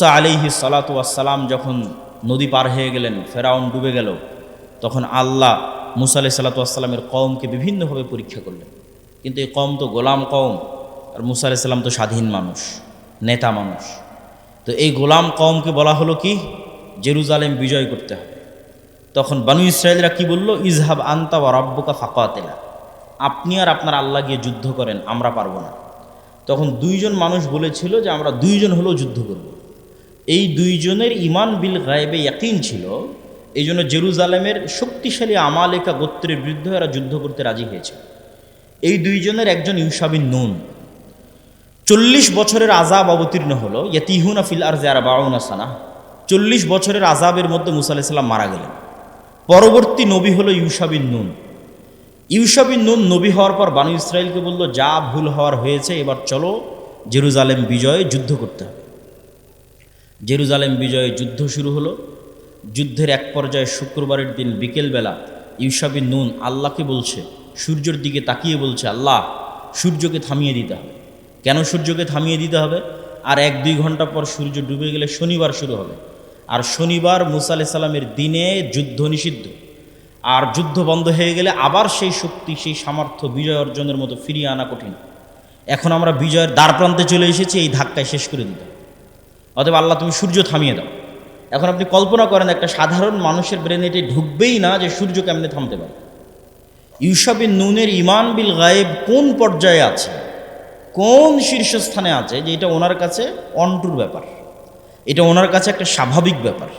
মুসা আলাইহিস সালাতু ওয়াস সালাম যখন নদী পার হয়ে গেলেন, ফেরাউন ডুবে গেল, তখন আল্লাহ মুসা আলাইহিস সালাতু ওয়াস সালামের কওমকে বিভিন্নভাবে পরীক্ষা করলেন। কিন্তু এই কওম তো গোলাম কওম, আর মুসা আলাইহিস সালাম তো স্বাধীন মানুষ, নেতা মানুষ। তো এই গোলাম কওমকে বলা হলো কি, জেরুজালেম বিজয় করতে হবে। তখন বানু ইসরায়েলরা কি বলল, ইজহাব আনতা ওয়া রাব্বুকা ফাকাতিলা, আপনি আর আপনার আল্লাহ গিয়ে যুদ্ধ করেন, আমরা পারবো না। তখন দুইজন মানুষ বলেছিল যে আমরা দুইজন হলেও যুদ্ধ করব। এই দুইজনের ইমান বিল গায়বে ইয়াকিন ছিল, এই জন্য জেরুজালেমের শক্তিশালী আমালেকা গোত্রের বিরুদ্ধে এরা যুদ্ধ করতে রাজি হয়েছে। এই দুইজনের একজন ইউশা বিন নুন, 40 বছরের আযাব অবতীর্ণ হলো, ইয়াতিহুনা ফিল আরজি আরবাউনা সানা, 40 বছরের আযাবের মধ্যে মুসা আলাইহিস সালাম মারা গেলেন। পরবর্তী নবী হলো ইউশা বিন নুন। ইউশা বিন নুন নবী হওয়ার পর বানু ইসরায়েলকে বলল, যা ভুল হওয়ার হয়েছে, এবার চলো জেরুজালেম বিজয়ে যুদ্ধ করতে হবে। জেরুজালেম বিজয়ে যুদ্ধ শুরু হলো। যুদ্ধের এক পর্যায়ে শুক্রবারের দিন বিকেলবেলা ইউশা বিন নুন আল্লাহকে বলছে, সূর্যের দিকে তাকিয়ে বলছে, আল্লাহ সূর্যকে থামিয়ে দিতে হবে। কেন সূর্যকে থামিয়ে দিতে হবে? আর 1-2 ঘন্টা পর সূর্য ডুবে গেলে শনিবার শুরু হবে, আর শনিবার মুসা আলাইহিস সালামের দিনে যুদ্ধ নিষিদ্ধ। আর যুদ্ধ বন্ধ হয়ে গেলে আবার সেই শক্তি, সেই সামর্থ্য বিজয় অর্জনের মতো ফিরিয়ে আনা কঠিন। এখন আমরা বিজয়ের দ্বারপ্রান্তে চলে এসেছি, এই ধাক্কায় শেষ করে দিতে। অতএব আল্লাহ তুমি সূর্য থামিয়ে দাও। এখন আপনি কল্পনা করেন, একটা সাধারণ মানুষের ব্রেনে এটি ঢুকবেই না যে সূর্য কেমনে থামতে পারে। ইউশা বিন নুনের ইমান বিল গায়েব কোন পর্যায়ে আছে, কোন শীর্ষস্থানে আছে, যে এটা ওনার কাছে অন্টুর ব্যাপার, এটা ওনার কাছে একটা স্বাভাবিক ব্যাপার।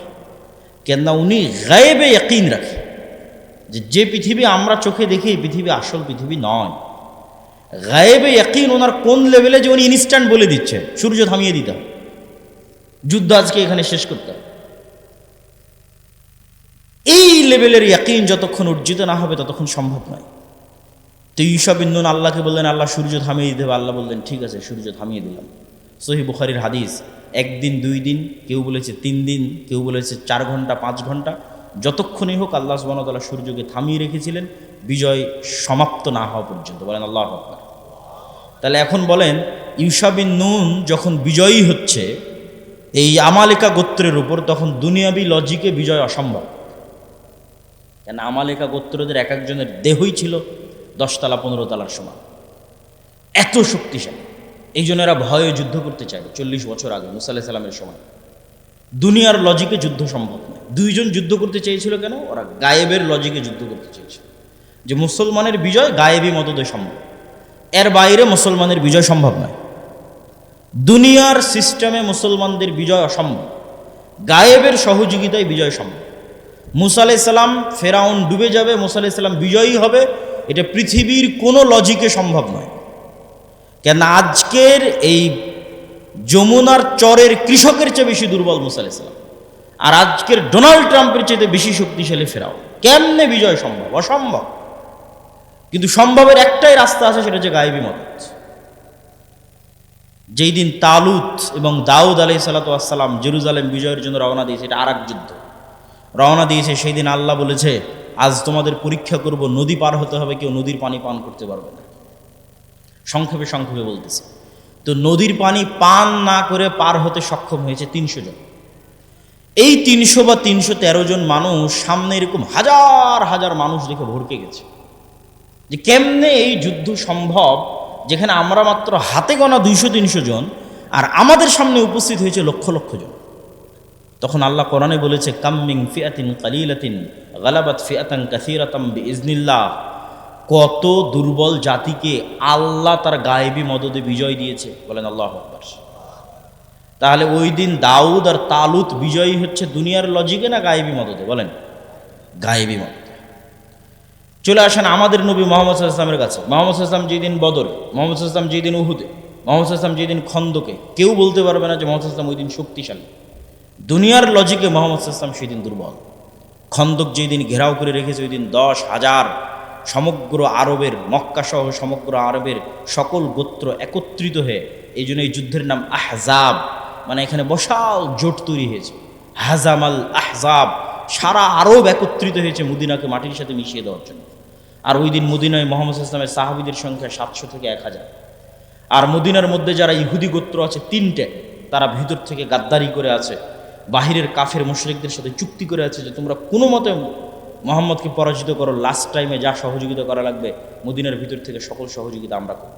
কেননা উনি গায়েবে ইয়াকিন রাখে যে পৃথিবী আমরা চোখে দেখি, এই পৃথিবী আসল পৃথিবী নয়। গায়েবে ইয়াকিন ওনার কোন লেভেলে, যে উনি ইনস্ট্যান্ট বলে দিচ্ছে সূর্য থামিয়ে দিতে হবে, যুদ্ধ আজকে এখানে শেষ করতে হবে। এই লেভেলের ইয়াকিন যতক্ষণ অর্জিত না হবে ততক্ষণ সম্ভব নয়। তো ইউশা বিন নুন আল্লাহকে বললেন, আল্লাহ সূর্য থামিয়ে দিতে হবে। আল্লাহ বললেন, ঠিক আছে, সূর্য থামিয়ে দিলাম। সহিহ বুখারীর হাদিস, 1 দিন 2 দিন, কেউ বলেছে 3 দিন, কেউ বলেছে 4 ঘন্টা 5 ঘন্টা, যতক্ষণই হোক আল্লাহ সুবহানাহু ওয়া তাআলা সূর্যকে থামিয়ে রেখেছিলেন বিজয় সমাপ্ত না হওয়া পর্যন্ত। বলেন আল্লাহু আকবার। তাহলে এখন বলেন, ইউশা বিন নুন যখন বিজয়ী হচ্ছে এই আমালেকা গোত্রের উপর, তখন দুনিয়াবি লজিকে বিজয় অসম্ভব। কেন আমালেকা গোত্রদের এক একজনের দেহই ছিল 10 তলা 15 তলার সমান, এত শক্তিশালী। এই জন্য এরা ভয়ে যুদ্ধ করতে চায়। 40 বছর আগে মুসা আলাইহিস সালামের সময় দুনিয়ার লজিকে যুদ্ধ সম্ভব নয়। দুইজন যুদ্ধ করতে চেয়েছিল কেন? ওরা গায়েবের লজিকে যুদ্ধ করতে চেয়েছিল, যে মুসলমানের বিজয় গায়েবী মদদে সম্ভব, এর বাইরে মুসলমানের বিজয় সম্ভব নয়। দুনিয়ার সিস্টেমে মুসলমানদের বিজয় অসম্ভব, গায়েবের সহযোগিতায় বিজয় সম্ভব। মুসা আলাইহিস সালাম, ফেরাউন ডুবে যাবে, মুসা আলাইহিস সালাম বিজয়ী হবে, এটা পৃথিবীর কোনো লজিকে সম্ভব নয়। কেন আজকের এই যমুনার চরের কৃষকের চেয়ে বেশি দুর্বল মুসা আলাইহিস সালাম, আর আজকের ডোনাল্ড ট্রাম্পের চেয়ে বেশি শক্তিশালী ফেরাউন। কেমনে বিজয় সম্ভব? অসম্ভব। কিন্তু সম্ভবের একটাই রাস্তা আছে, সেটা হচ্ছে গায়েবী মদদ। যেই দিন তালুত এবং দাউদ আলাইহিস সালাতু ওয়াস সালাম জেরুজালেম বিজয়ের জন্য রওনা দিয়েছে, এটা আরেক যুদ্ধ, রওনা দিয়েছে, সেই দিন আল্লাহ বলেছে, আজ তোমাদের পরীক্ষা করব, নদী পার হতে হবে, কেউ নদীর পানি পান করতে পারবে না। সংক্ষেপে সংক্ষেপে বলতেছে, তো নদীর পানি পান না করে পার হতে সক্ষম হয়েছে 300 জন। এই 300 বা 313 জন মানুষ সামনে এরকম হাজার হাজার মানুষ দেখে ভড়কে গেছে, যে কেমনে এই যুদ্ধ সম্ভব, যেখানে আমরা মাত্র হাতে গোনা 200-300 জন, আর আমাদের সামনে উপস্থিত হয়েছে লক্ষ লক্ষ জন। তখন আল্লাহ কোরআনে বলেছে, কাম মিন ফিআতিন কালিলাতিন গালাবাত ফিআতান কাসীরাতাম বিইজনিল্লাহ, কত দুর্বল জাতিকে আল্লাহ তার গায়েবী মদদে বিজয় দিয়েছে। বলেন আল্লাহু আকবার। তাহলে ওই দিন দাউদ আর তালুত বিজয়ী হচ্ছে দুনিয়ার লজিকে না গায়েবী মদদে? বলেন গায়েবী মদদে। চলে আসেন আমাদের নবী মুহাম্মদ সাল্লাল্লাহু আলাইহি ওয়াসাল্লামের কাছে। মুহাম্মদ সাল্লাল্লাহু আলাইহি ওয়াসাল্লাম যেদিন বদরে, মুহাম্মদ সাল্লাল্লাহু আলাইহি ওয়াসাল্লাম যেদিন উহুদে, মুহাম্মদ সাল্লাল্লাহু আলাইহি ওয়াসাল্লাম যেদিন খন্দকে, কেউ বলতে পারবে না যে মুহাম্মদ সাল্লাল্লাহু আলাইহি ওয়াসাল্লাম ওই দিন শক্তিশালী। দুনিয়ার লজিকে মুহাম্মদ সাল্লাল্লাহু আলাইহি ওয়াসাল্লাম সেদিন দুর্বল। খন্দক যেদিন ঘেরাও করে রেখেছে, ওই দিন 10,000 সমগ্র আরবের, মক্কা সহ সমগ্র আরবের সকল গোত্র একত্রিত হয়ে, এই জন্য এই যুদ্ধের নাম আহজাব, মানে এখানে বিশাল জোট তৈরি হয়েছে। হাজামাল আহজাব, সারা আরব একত্রিত হয়েছে মদিনাকে মাটির সাথে মিশিয়ে দেওয়ার জন্য। আর ওই দিন মদিনায় মুহাম্মদ সাল্লাল্লাহু আলাইহি ওয়াসাল্লামের সাহাবীদের সংখ্যা 700 থেকে 1000। আর মদিনার মধ্যে যারা ইহুদি গোত্র আছে 3টে, তারা ভিতর থেকে গাদ্দারি করে আছে, বাহিরের কাফের মুশরিকদের সাথে চুক্তি করে আছে যে তোমরা কোনো মতে মোহাম্মদকে পরাজিত করো, লাস্ট টাইমে যা সহযোগিতা করা লাগবে মদিনার ভিতর থেকে সকল সহযোগিতা আমরা করব।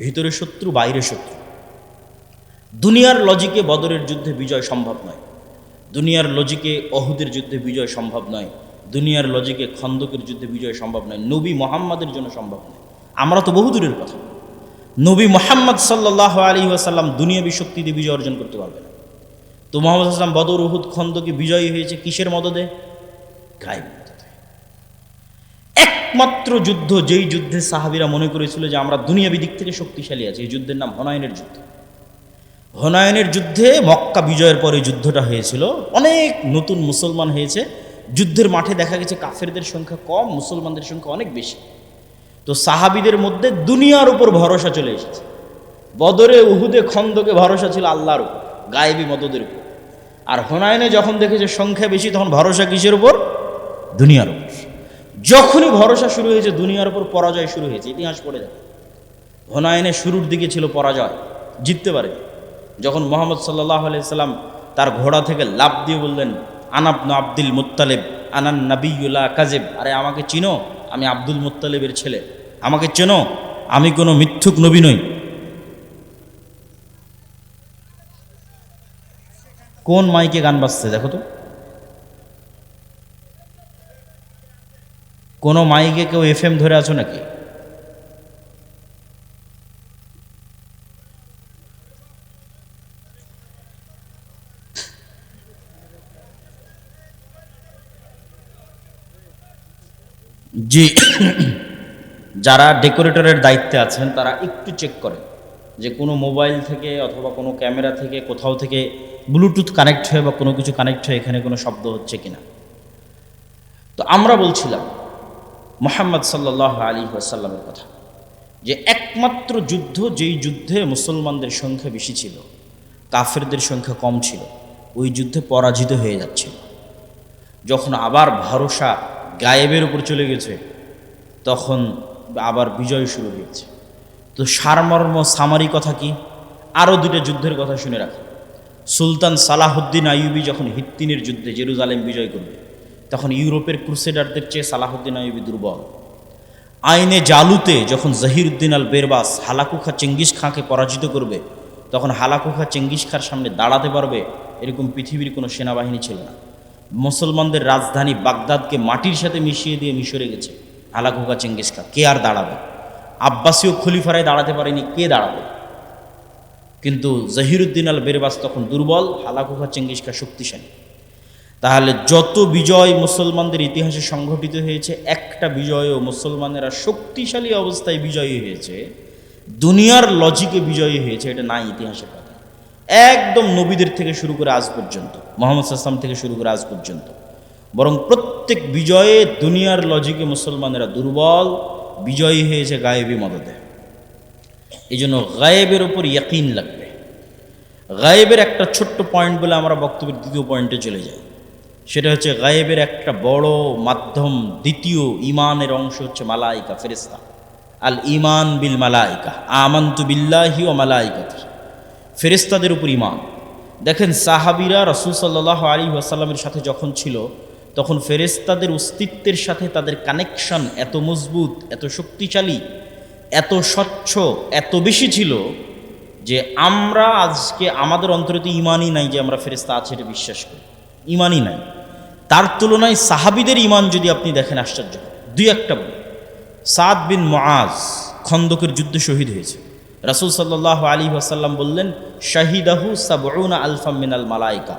ভিতরে শত্রু, বাইরে শত্রু। দুনিয়ার লজিকে বদরের যুদ্ধে বিজয় সম্ভব নয়, দুনিয়ার লজিকে অহুদের যুদ্ধে বিজয় সম্ভব নয়, দুনিয়ার লজিকে খন্দকের যুদ্ধে বিজয় সম্ভব নয়, নবী মোহাম্মদের জন্য সম্ভব নয়। আমরা তো বহু দূরের কথা, নবী মোহাম্মদ সাল্লাল্লাহু আলাইহি ওয়াসাল্লাম দুনিয়াবী শক্তি দিয়ে বিজয় অর্জন করতে পারবে না। তো মোহাম্মদ সাল্লাম বদর, উহুদ, খন্দকে বিজয়ী হয়েছে কিসের মদদে? গায়েব মদদে। একমাত্র যুদ্ধ যেই যুদ্ধে সাহাবীরা মনে করেছিল যে আমরা দুনিয়াবী দিক থেকে শক্তিশালী আছি, এই যুদ্ধের নাম হুনাইনের যুদ্ধ। হুনাইনের যুদ্ধে মক্কা বিজয়ের পরে যুদ্ধটা হয়েছিল, অনেক নতুন মুসলমান হয়েছে, যুদ্ধের মাঠে দেখা গেছে কাফেরদের সংখ্যা কম, মুসলমানদের সংখ্যা অনেক বেশি। তো সাহাবীদের মধ্যে দুনিয়ার উপর ভরসা চলে এসেছে। বদরে, উহুদে, খন্দকে ভরসা ছিল আল্লাহর উপর, গায়েবী মদদের উপর। আর হুনাইনে যখন দেখেছে সংখ্যা বেশি, তখন ভরসা কিসের উপর? দুনিয়ার উপর। যখনই ভরসা শুরু হয়েছে দুনিয়ার উপর, পরাজয় শুরু হয়েছে। ইতিহাস পড়ে যায়, হুনাইনে শুরুর দিকে ছিল পরাজয়, জিততে পারে। যখন মুহাম্মদ সাল্লাল্লাহু আলাইহি সাল্লাম তার ঘোড়া থেকে লাফ দিয়ে বললেন, আনাবনু আব্দুল মুত্তালিব আনান নাবিয়্যুলা কাযিব, আরে আমাকে চিনো, আমি আব্দুল মুত্তালিবের ছেলে, আমাকে চেনো, আমি কোনো মিথ্যুক নবী নই। কোন মাইকে গান বাজছে দেখো তো? কোন মাইকে কেউ এফএম ধরে আছো নাকি? জি, যারা ডেকোরেটরের দায়িত্বে আছেন তারা একটু চেক করেন যে কোনো মোবাইল থেকে অথবা কোনো ক্যামেরা থেকে কোথাও থেকে ব্লুটুথ কানেক্ট হয়ে বা কোনো কিছু কানেক্ট হয়ে এখানে কোনো শব্দ হচ্ছে কিনা। তো আমরা বলছিলাম মুহাম্মদ সাল্লাল্লাহু আলাইহি ওয়াসাল্লামের কথা, যে একমাত্র যুদ্ধ যেই যুদ্ধে মুসলমানদের সংখ্যা বেশি ছিল, কাফেরদের সংখ্যা কম ছিল, ওই যুদ্ধে পরাজিত হয়ে যাচ্ছিল। যখন আবার ভরসা গায়েবের উপর চলে গেছে, তখন আবার বিজয় শুরু হয়েছে। তো সারমর্ম সামারি কথা কি? আরও দুটো যুদ্ধের কথা শুনে রাখো। সুলতান সালাহুদ্দিন আইয়ুবী যখন হিত্তিনের যুদ্ধে জেরুজালেম বিজয় করবে, তখন ইউরোপের ক্রুসেডারদের চেয়ে সালাহুদ্দিন আইয়ুবী দুর্বল। আইনে জালুতে যখন জহিরুদ্দিন আল বেরবাস হালাকু খা চেঙ্গিস খাঁকে পরাজিত করবে, তখন হালাকু খা চেঙ্গিস খাঁর সামনে দাঁড়াতে পারবে এরকম পৃথিবীর কোনো সেনাবাহিনী ছিল না। মুসলমানদের রাজধানী বাগদাদকে মাটির সাথে মিশিয়ে দিয়ে মিশরে গেছে হালাকু খা চেঙ্গিস খাঁ, কে আর দাঁড়াবে? আব্বাসীয় খলিফারাই দাঁড়াতে পারেনি, কে দাঁড়াবে? কিন্তু জহিরুদ্দিন আল বেরবাস তখন দুর্বল, হালাকু খা চেঙ্গিস খাঁ শক্তিশালী। তাহলে যত বিজয় মুসলমানদের ইতিহাসে সংঘটিত হয়েছে, একটা বিজয়ও মুসলমানেরা শক্তিশালী অবস্থায় বিজয়ী হয়েছে, দুনিয়ার লজিকে বিজয়ী হয়েছে, এটা নাই ইতিহাসের কথা। একদম নবীদের থেকে শুরু করে আজ পর্যন্ত, মুহাম্মদ সাল্লাল্লাহু আলাইহি ওয়াসাল্লাম থেকে শুরু করে আজ পর্যন্ত, বরং প্রত্যেক বিজয়ে দুনিয়ার লজিকে মুসলমানেরা দুর্বল, বিজয়ী হয়েছে গায়েবী মদদে। এই জন্য গায়েবের উপর ইয়াকিন লাগবে। গায়েবের একটা ছোট্ট পয়েন্ট বলে আমরা বক্তব্যের দ্বিতীয় পয়েন্টে চলে যাই। সেটা হচ্ছে গায়েবের একটা বড় মাধ্যম, দ্বিতীয় ইমানের অংশ হচ্ছে মালাইকা, ফেরেশতা। আল ইমান বিল মালাইকা, আমানতু বিল্লাহি ওয়া মালাইকাতিহি, ফেরেশতাদের উপর ইমান। দেখেন সাহাবীরা রাসূল সাল্লাল্লাহু আলাইহি ওয়াসাল্লামের সাথে যখন ছিল, তখন ফেরেশতাদের অস্তিত্বের সাথে তাদের কানেকশন এত মজবুত, এত শক্তিশালী, এত স্বচ্ছ, এত বেশি ছিল যে আমরা আজকে আমাদের অন্তরে তো ইমানই নাই যে আমরা ফেরেশতা আছে এটা বিশ্বাস করি, ইমানই নাই। তার তুলনায় সাহাবীদের ইমান যদি আপনি দেখেন আশ্চর্য। দুই একটা বলি, সাদ বিন মুআজ খন্দকের যুদ্ধে শহীদ হয়েছে। রাসূল সাল্লাল্লাহু আলাইহি ওয়াসাল্লাম বললেন, শাহিদাহু সাবউনা আলফাম মিনাল মালাইকা।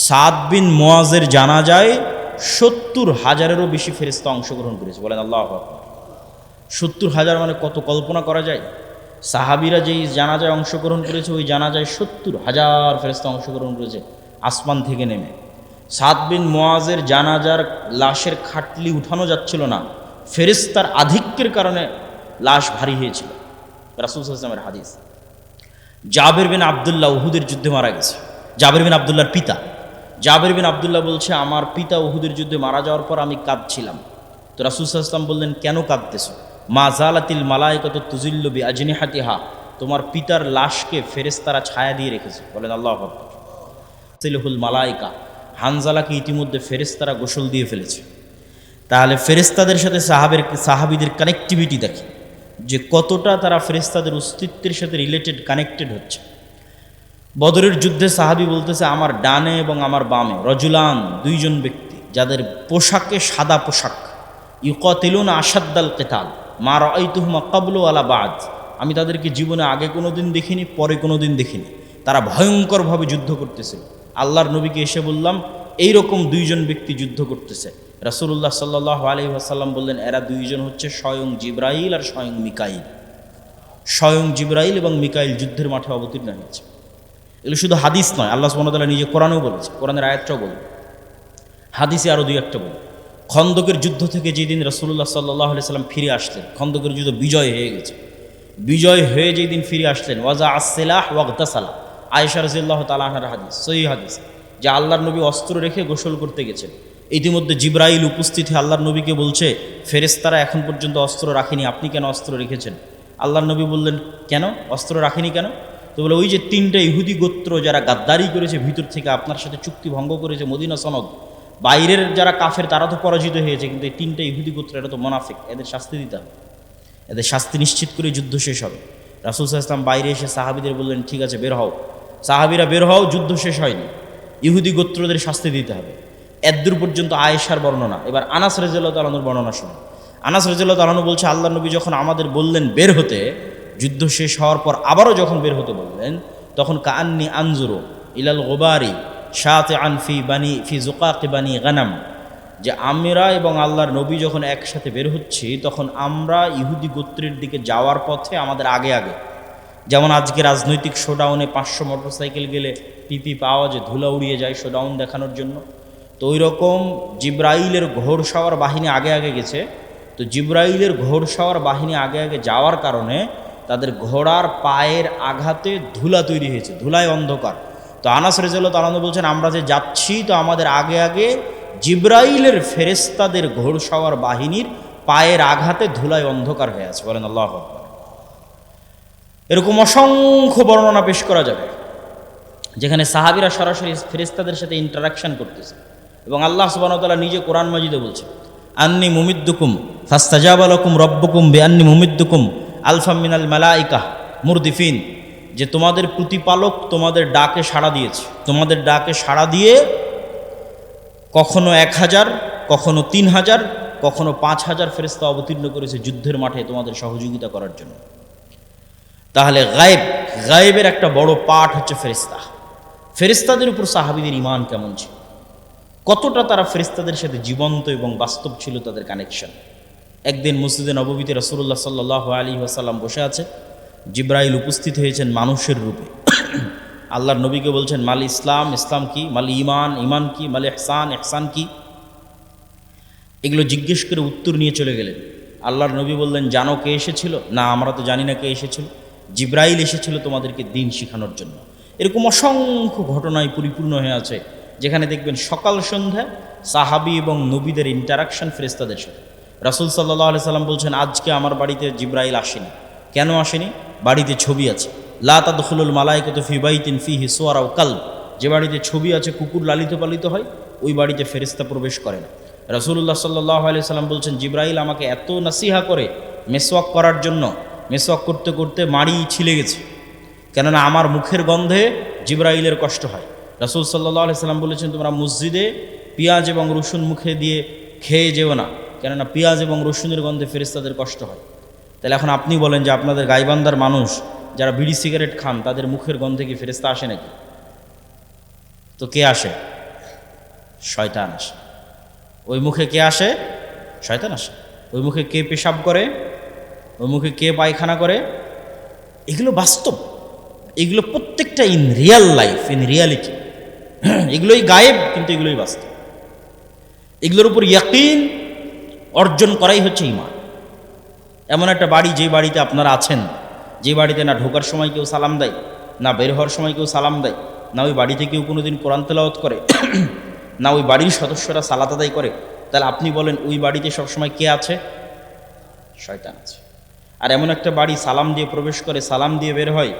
সাদ বিন মুআজের জানাজায় 70,000-এরও বেশি ফেরেশতা অংশগ্রহণ করেছে। বলেন আল্লাহু আকবার। 70,000 মানে কত, কল্পনা করা যায়? সাহাবীরা যেই জানাজায় অংশগ্রহণ করেছে, ওই জানাজায় 70,000 ফেরেশতা অংশগ্রহণ করেছে আসমান থেকে নেমে। সাদ বিন মুআজের জানাজার লাশের খাটলি উঠানো যাচ্ছিল না, ফেরেশতার আধিক্যের কারণে লাশ ভারী হয়েছিল। রাসূল সাল্লাল্লাহু আলাইহি ওয়াসাল্লামের হাদিস। জাবের বিন আব্দুল্লাহ উহুদের যুদ্ধে মারা গেছে। জাবের বিন আব্দুল্লাহর পিতা। জাবের বিন আব্দুল্লাহ বলছে, আমার পিতা উহুদের যুদ্ধে মারা যাওয়ার পর আমি কাঁদছিলাম। তো রাসূল সাল্লাল্লাহু আলাইহি ওয়াসাল্লাম বললেন, কেন কাঁদতেছো? মা জালাতিল মালাইকাতু তুজিল্লু বিআজনিহাতিহা তোমার পিতার লাশকে ফেরেশতারা ছায়া দিয়ে রেখেছে। বলেন আল্লাহু আকবার। তিলহুল মালাইকা, হানজালাকে ইতিমধ্যে ফেরেশতারা গোসল দিয়ে ফেলেছে। তাহলে ফেরেশতাদের সাথে সাহাবীদের কানেক্টিভিটি দেখে যে কতটা তারা ফেরেশতাদের অস্তিত্বের সাথে রিলেটেড, কানেক্টেড হচ্ছে। বদরের যুদ্ধে সাহাবী বলতেছে, আমার ডানে এবং আমার বামে রজুলান, দুইজন ব্যক্তি যাদের পোশাকে সাদা পোশাক, ইউকাতিলুনা আশাদ্দাল কিতাল মা রাআইতুহুমা ক্বাবলু ওয়ালা বাদ, আমি তাদেরকে জীবনে আগে কোনো দিন দেখিনি, পরে কোনো দিন দেখিনি। তারা ভয়ঙ্করভাবে যুদ্ধ করতেছিল। আল্লাহর নবীকে এসে বললাম, এইরকম দুইজন ব্যক্তি যুদ্ধ করতেছে। রাসূলুল্লাহ সাল্লাল্লাহু আলাইহি ওয়াসাল্লাম বললেন, এরা দুইজন হচ্ছে স্বয়ং জিবরাইল আর স্বয়ং মিকাইল। স্বয়ং জিবরাইল এবং মিকাইল যুদ্ধের মাঠে অবতীর্ণ হয়েছে। এগুলো শুধু হাদিস নয়, আল্লাহ সুবহানাহু ওয়া তাআলা নিজে কোরআনেও বলেছে, কোরআনের আয়াতটাও বলবে, হাদিসে আরও দুই একটা বলবে। খন্দকের যুদ্ধ থেকে যেদিন রাসূলুল্লাহ সাল্লাল্লাহু আলাইহি সাল্লাম ফিরে আসলেন, খন্দকের যুদ্ধ বিজয় হয়ে গেছে, বিজয় হয়ে যেদিন ফিরে আসলেন, ওয়াজা আসসিলাহ ওয়াগতাসালা, আয়েশা রাদিয়াল্লাহু তাআলা আনহার হাদিস, সহিহ হাদিস, যে আল্লাহর নবী অস্ত্র রেখে গোসল করতে গেছেন। ইতিমধ্যে জিবরাইল উপস্থিত হয়ে আল্লাহর নবীকে বলছে, ফেরেশতারা এখন পর্যন্ত অস্ত্র রাখেনি, আপনি কেন অস্ত্র রেখেছেন? আল্লাহর নবী বললেন, কেন অস্ত্র রাখেনি কেন? তো বলে, ওই যে তিনটা ইহুদি গোত্র যারা গাদ্দারি করেছে, ভিতর থেকে আপনার সাথে চুক্তি ভঙ্গ করেছে, মদিনা সনদ, বাইরের যারা কাফের তারা তো পরাজিত হয়েছে, কিন্তু এই তিনটা ইহুদি গোত্র, এটা তো মুনাফিক, এদের শাস্তি দিতে হবে, এদের শাস্তি নিশ্চিত করে যুদ্ধ শেষ হবে। রাসূল সাল্লাল্লাহু আলাইহি ওয়াসাল্লাম বাইরে এসে সাহাবীদের বললেন, ঠিক আছে বের হও। সাহাবীরা বের হও, যুদ্ধ শেষ হয়নি, ইহুদি গোত্রদের শাস্তি দিতে হবে। এদ্দূর পর্যন্ত আয়েশার বর্ণনা। এবার আনাস রাদিয়াল্লাহু তাআলা আনহুর বর্ণনা শুনুন। আনাস রাদিয়াল্লাহু তাআলা আনহু বলছে, আল্লাহর নবী যখন আমাদের বললেন বের হতে, যুদ্ধ শেষ হওয়ার পর আবারও যখন বের হতে বললেন, তখন কাআন্নি আনজুরু ইলাল গুবারি শাতিআন ফি যুকাকি বানি গানাম, যে আমরা এবং আল্লাহর নবী যখন একসাথে বের হচ্ছি, তখন আমরা ইহুদি গোত্রের দিকে যাওয়ার পথে আমাদের আগে আগে, যেমন আজকে রাজনৈতিক শোডাউনে 500 মোটরসাইকেল গেলে পিপি পাওয়া যে ধুলা উড়িয়ে যায় শোডাউন দেখানোর জন্য, তো ওই রকম জিবরাইলের ঘোড়সাওয়ার বাহিনী আগে আগে গেছে। তো জিবরাইলের ঘোড়সাওয়ার বাহিনী আগে আগে যাওয়ার কারণে তাদের ঘোড়ার পায়ের আঘাতে ধুলা তৈরি হয়েছে, ধুলায় অন্ধকার। তো আনাস রাদিয়াল্লাহু তাআলা আনহু বলছেন, আমরা যে যাচ্ছি, তো আমাদের আগে আগে জিবরাইলের ফেরেশতাদের ঘোড়সাওয়ার বাহিনীর পায়ের আঘাতে ধুলায় অন্ধকার হয়ে আছে। বলেন আল্লাহু আকবার। এরকম অসংখ্য বর্ণনা পেশ করা যাবে, যেখানে সাহাবীরা সরাসরি ফেরেশতাদের সাথে ইন্টারাকশন করতেছে। এবং আল্লাহ সুবহানাহু ওয়া তাআলা নিজে কোরআন মাজিদে বলছেন, আন্নী মুমিদ্দুকুম ফাস্তাজাবা লাকুম রাব্বুকুম বিআন্নী মুমিদ্দুকুম আলফাম মিনাল মালাইকা মুরদিফিন, যে তোমাদের প্রতিপালক তোমাদের ডাকে সাড়া দিয়েছে, তোমাদের ডাকে সাড়া দিয়ে কখনো 1000, কখনো 3000, কখনো 5000 ফেরেশতা অবতীর্ণ করেছে যুদ্ধের মাঠে তোমাদের সহযোগিতা করার জন্য। তাহলে গায়েবের একটা বড় পার্ট হচ্ছে ফেরেশতা। ফেরেশতাদের উপর সাহাবীদের ঈমান কেমন ছিল, কতটা তারা ফেরেশতাদের সাথে জীবন্ত এবং বাস্তব ছিল তাদের কানেকশন। একদিন মসজিদে নববীতে রাসূলুল্লাহ সাল্লাল্লাহু আলাইহি ওয়াসাল্লাম বসে আছে, জিবরাইল উপস্থিত হয়েছেন মানুষের রূপে। আল্লাহর নবীকে বলছেন, মাল ইসলাম, ইসলাম কি? মাল ঈমান, ঈমান কি? মাল ইহসান, ইহসান কি? এগুলো জিজ্ঞেস করে উত্তর নিয়ে চলে গেলেন। আল্লাহর নবী বললেন, জানো কে এসেছিল? না, আমরা তো জানি না কে এসেছিল। জিবরাইল এসেছিল তোমাদেরকে দিন শিখানোর জন্য। এরকম অসংখ্য ঘটনায় পরিপূর্ণ হয়ে আছে, যেখানে দেখবেন সকাল সন্ধ্যা সাহাবী এবং নবীদের ইন্টারাকশন ফেরেশতাদের সাথে। রাসূল সাল্লাল্লাহু আলাইহি সাল্লাম বলছেন, আজকে আমার বাড়িতে জিবরাইল আসেনি। কেন আসেনি? বাড়িতে ছবি আছে। লা তাদখুলুল মালাইকাতু ফি বাইতিন ফিহি সুওয়ার ওয়া কালব, যে বাড়িতে ছবি আছে, কুকুর লালিত পালিত হয়, ওই বাড়িতে ফেরেশতা প্রবেশ করে না। রাসূলুল্লাহ সাল্লাল্লাহু আলাইহি সাল্লাম বলছেন, জিবরাইল আমাকে এত নাসিহা করে মেসওয়াক করার জন্য, মেসওয়াক করতে করতে মাড়ি ছিলে গেছে, কেননা আমার মুখের গন্ধে জিবরাইলের কষ্ট হয়। রাসূল সাল্লাল্লাহু আলাইহি সাল্লাম বলেছেন, তোমরা মসজিদে পেঁয়াজ এবং রসুন মুখে দিয়ে খেয়ে যেও না, কেননা পেঁয়াজ এবং রসুনের গন্ধে ফেরেশতাদের কষ্ট হয়। তাহলে এখন আপনি বলেন যে আপনাদের গাইবান্ধার মানুষ যারা বিড়ি সিগারেট খান, তাদের মুখের গন্ধে কি ফেরেশতা আসে নাকি? তো কে আসে? শয়তান আসে। ওই মুখে কে আসে? শয়তান আসে। ওই মুখে কে পেশাব করে? ওই মুখে কে পায়খানা করে? এগুলো বাস্তব, এগুলো প্রত্যেকটা in Real life, in reality. এগুলোই গায়েব, কিন্তু এগুলোই বাস্তব। এগুলোর উপর ইয়াকিন অর্জন করাই হচ্ছে ঈমান। এমন একটা বাড়ি, যে বাড়িতে আপনারা আছেন, যে বাড়িতে না ঢোকার সময় কেউ সালাম দেয়, না বের হওয়ার সময় কেউ সালাম দেয়, না ওই বাড়িতে কেউ কোনোদিন কোরআন তেলাওয়াত করে, না ওই বাড়ির সদস্যরা সালাত আদায় করে, তাহলে আপনি বলেন ওই বাড়িতে সবসময় কে আছে? শয়তান আছে। আর এমন একটা বাড়ি সালাম দিয়ে প্রবেশ করে, সালাম দিয়ে বের হয়,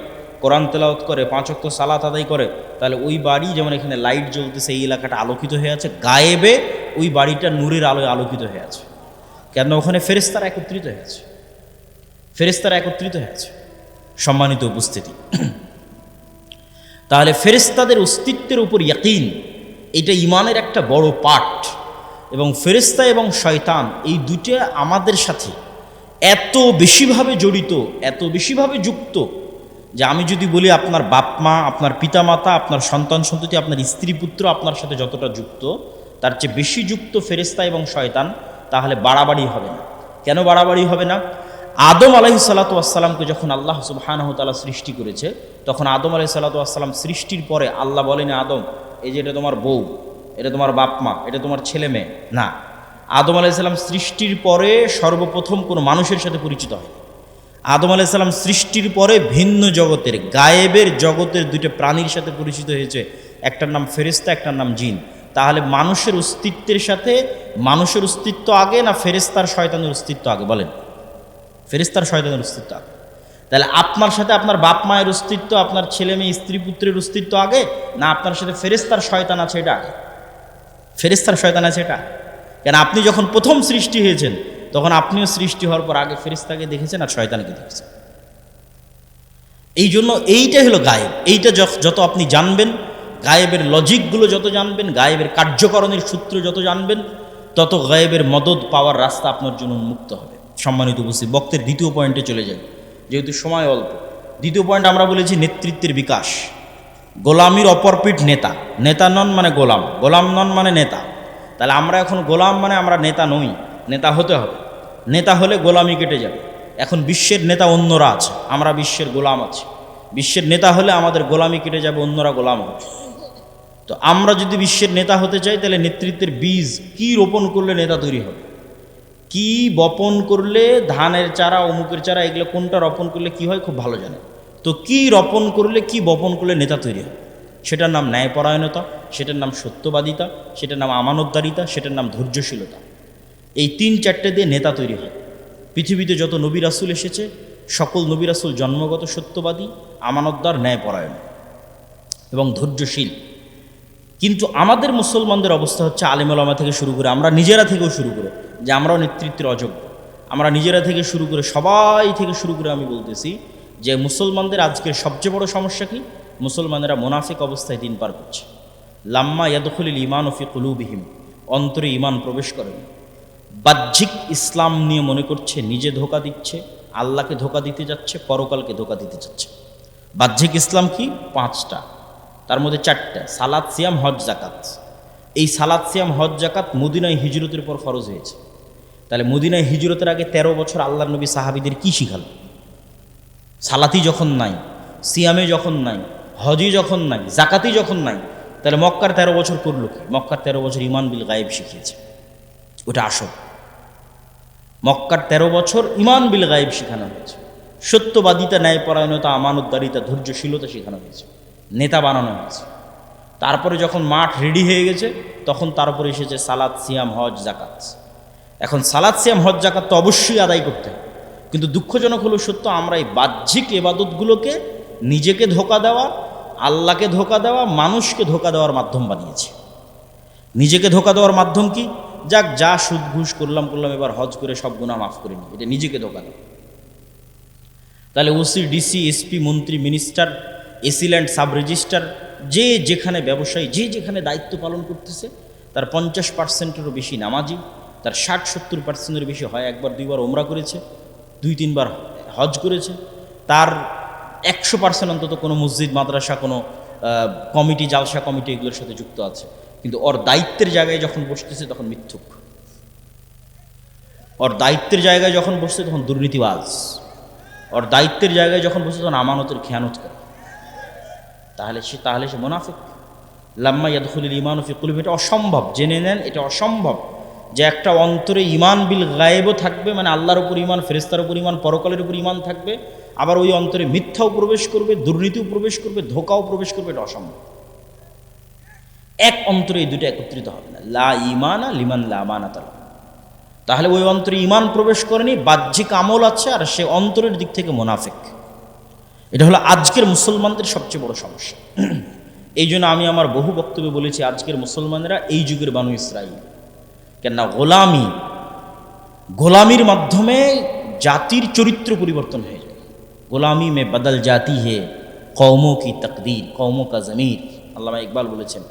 কোরআন তেলাওয়াত করে, 5 ওয়াক্ত সালাত আদায় করে, তাহলে ওই বাড়ি যেমন এখানে লাইট জ্বলতেছে, এই এলাকাটা আলোকিত হয়ে আছে, গায়েবে ওই বাড়িটা নূরের আলোয় আলোকিত হয়ে আছে। কেন? ওখানে ফেরেশতারা একত্রিত হয়েছে, ফেরেশতারা একত্রিত হয়েছে। সম্মানিত উপস্থিতি, তাহলে ফেরেশতাদের অস্তিত্বের উপর ইয়াকিন, এটা ঈমানের একটা বড় পার্ট। এবং ফেরেশতা এবং শয়তান এই দুটো আমাদের সাথে এত বেশিভাবে জড়িত, এত বেশিভাবে যুক্ত, যে আমি যদি বলি আপনার বাপ মা, আপনার পিতামাতা, আপনার সন্তান সন্ততি, আপনার স্ত্রী পুত্র আপনার সাথে যতটা যুক্ত, তার চেয়ে বেশি যুক্ত ফেরেশতা এবং শয়তান, তাহলে বাড়াবাড়ি হবে না। কেন বাড়াবাড়ি হবে না? আদম আলাইহিসসালাতু ওয়াসসালামকে যখন আল্লাহ সুবহানাহু ওয়া তাআলা সৃষ্টি করেছে, তখন আদম আলাইহিসসালাতু ওয়াসসালাম সৃষ্টির পরে আল্লাহ বলেন, আদম এই যে এটা তোমার বউ, এটা তোমার বাপ মা, এটা তোমার ছেলে মেয়ে না। আদম আলাইহিসসালাম সৃষ্টির পরে সর্বপ্রথম কোনো মানুষের সাথে পরিচিত হয়। আদম আলাইহিসসালাম সৃষ্টির পরে ভিন্ন জগতের, গায়েবের জগতের দুইটা প্রাণীর সাথে পরিচিত হয়েছে, একটার নাম ফেরেশতা, একটার নাম জিন। তাহলে মানুষের অস্তিত্বের সাথে মানুষের অস্তিত্ব আগে না ফেরেশতার শয়তানের অস্তিত্ব আগে? বলেন, ফেরেশতার শয়তানের অস্তিত্ব আগে। তাহলে আপনার সাথে আপনার বাপ মায়ের অস্তিত্ব, আপনার ছেলে মেয়ে স্ত্রী পুত্রের অস্তিত্ব আগে, না আপনার সাথে ফেরেশতার শয়তান আছে এটা আগে? ফেরেশতার শয়তান আছে এটা। কেন? আপনি যখন প্রথম সৃষ্টি হয়েছেন তখন আপনিও সৃষ্টি হওয়ার পর আগে ফেরেশতাকে দেখেছেন আর শয়তানকে দেখেছেন। এই জন্য এইটা হলো গায়েব। এইটা যত আপনি জানবেন, গায়েবের লজিকগুলো যত জানবেন, গায়েবের কার্যকরণের সূত্র যত জানবেন, তত গায়েবের মদদ পাওয়ার রাস্তা আপনার জন্য উন্মুক্ত হবে। সম্মানিত উপস্থিত, বক্তের দ্বিতীয় পয়েন্টে চলে যাই, যেহেতু সময় অল্প। দ্বিতীয় পয়েন্ট আমরা বলেছি নেতৃত্বের বিকাশ। গোলামির অপরপিঠ নেতা। নেতা নন মানে গোলাম, গোলাম নন মানে নেতা। তাহলে আমরা এখন গোলাম মানে আমরা নেতা নই, নেতা হতে হবে। নেতা হলে গোলামি কেটে যাবে। এখন বিশ্বের নেতা অন্যরা আছে, আমরা বিশ্বের গোলাম আছি। বিশ্বের নেতা হলে আমাদের গোলামি কেটে যাবে, অন্যরা গোলাম হবে। তো আমরা যদি বিশ্বের নেতা হতে চাই, তাহলে নেতৃত্বের বীজ কি রোপণ করলে নেতা তৈরি হবে? কি বপন করলে, ধানের চারা, অমুকের চারা, এগুলো কোনটা রোপণ করলে কি হয় খুব ভালো জানে। তো কি রোপণ করলে, কি বপন করলে নেতা তৈরি হয়? সেটার নাম ন্যায়পরায়ণতা, সেটার নাম সত্যবাদিতা, সেটার নাম আমানতদারিতা, সেটার নাম ধৈর্যশীলতা। এই 3-4টে দিয়ে নেতা তৈরি হয়। পৃথিবীতে যত নবী রাসূল এসেছে, সকল নবী রাসূল জন্মগত সত্যবাদী, আমানতদার, ন্যায়পরায়ণ এবং ধৈর্যশীল। কিন্তু আমাদের মুসলমানদের অবস্থা হচ্ছে, আলেম ওলামা থেকে শুরু করে, আমরা নিজেরা থেকেও শুরু করে, যে আমরাও নেতৃত্বের অযোগ্য। আমরা নিজেরা থেকে শুরু করে, সবাই থেকে শুরু করে আমি বলতেছি যে মুসলমানদের আজকের সবচেয়ে বড় সমস্যা কি? মুসলমানেরা মুনাফিক অবস্থায় দিন পার করছে। লাম্মা ইয়াদখুলুল ঈমানু ফি কুলুবিহিম, অন্তরে ঈমান প্রবেশ করেনি। বাহ্যিক ইসলাম নিয়ে মনে করছে নিজে ধোঁকা দিচ্ছে, আল্লাহকে ধোঁকা দিতে যাচ্ছে, পরকালকে ধোঁকা দিতে যাচ্ছে। বাহ্যিক ইসলাম কি? 5টা, তার মধ্যে 4টা, সালাত, সিয়াম, হজ, জাকাত। এই সালাত, সিয়াম, হজ, জাকাত মদিনায় হিজরতের পর ফরজ হয়েছে। তাহলে মদিনায় হিজরতের আগে 13 বছর আল্লাহর নবী সাহাবীদের কি শিখাল? সালাতি যখন নাই, সিয়ামে যখন নাই, হজই যখন নাই, জাকাতই যখন নাই, তাহলে মক্কার 13 বছর করলো কি? মক্কার 13 বছর ঈমান বিল গায়েব শিখিয়েছে, ওটা আসল। মক্কার 13 বছর ঈমান বিল গায়েব শেখানো হয়েছে, সত্যবাদিতা, ন্যায়পরায়ণতা, আমানতদারিতা, ধৈর্যশীলতা শেখানো হয়েছে, নেতা বানানো হয়েছে। তারপরে যখন মাঠ রেডি হয়ে গেছে, তখন তার উপরে এসেছে সালাত, সিয়াম, হজ, জাকাত। এখন সালাত, সিয়াম, হজ, জাকাত তো অবশ্যই আদায় করতে হবে, কিন্তু দুঃখজনক হলো সত্য, আমরা এই বাহ্যিক ইবাদতগুলোকে নিজেকে ধোঁকা দেওয়া, আল্লাহকে ধোঁকা দেওয়া, মানুষকে ধোঁকা দেওয়ার মাধ্যম বানিয়েছি। নিজেকে ধোঁকা দেওয়ার মাধ্যম কি? যাক, যা সুদ ঘুষ করলাম, এবার হজ করে সব গুনাহ মাফ করে নিই, এটা নিজেকে ধোঁকা দেওয়া। তাহলে ওসি, ডিসি, এসপি, মন্ত্রী, মিনিস্টার, এসিল্যান্ড, সাব রেজিস্ট্রার, যে যেখানে ব্যবসায়ী, যে যেখানে দায়িত্ব পালন করতেছে, তার 50%-এরও বেশি নামাজি, তার 60-70%-এর বেশি হয় 1-2 বার ওমরা করেছে, 2-3 বার হজ করেছে, তার 100% অন্তত কোনো মসজিদ, মাদ্রাসা, কোনো কমিটি, জালসা কমিটি এগুলোর সাথে যুক্ত আছে। কিন্তু ওর দায়িত্বের জায়গায় যখন বসতেছে তখন মিথ্যুক, ওর দায়িত্বের জায়গায় যখন বসছে তখন দুর্নীতিবাজ, ওর দায়িত্বের জায়গায় যখন বসছে তখন আমানতের খেয়ানত করে। তাহলে সে মুনাফিক। লাম্মা ইয়াদখুলুল ঈমানু ফি কুলুবিহিম, এটা অসম্ভব, জেনে নেন, এটা অসম্ভব যে একটা অন্তরে ঈমান বিল গায়েবও থাকবে, মানে আল্লাহর উপর ঈমান, ফেরেশতার উপর ঈমান, পরকালের উপর ঈমান থাকবে, আবার ওই অন্তরে মিথ্যাও প্রবেশ করবে, দুর্নীতিও প্রবেশ করবে, ধোঁকাও প্রবেশ করবে, এটা অসম্ভব। এক অন্তরে এই দুটো একত্রিত হবে না। লা ঈমানা লিমান লা আমানাতা লাহু। তাহলে ওই অন্তরে ঈমান প্রবেশ করেনি, বাহ্যিক আমল আছে, আর সে অন্তরের দিক থেকে মুনাফিক। এটা হলো আজকের মুসলমানদের সবচেয়ে বড় সমস্যা। এই জন্য আমি আমার বহু বক্তব্যে বলেছি, আজকের মুসলমানেরা এই যুগের বানু ইসরাইল। কেননা গোলামির মাধ্যমে জাতির চরিত্র পরিবর্তন হয়ে যায়। গোলামি মে বদল জাতি হে কওমো কি তকদীর, কওমো কা জমির। আল্লামা ইকবাল বলেছেন,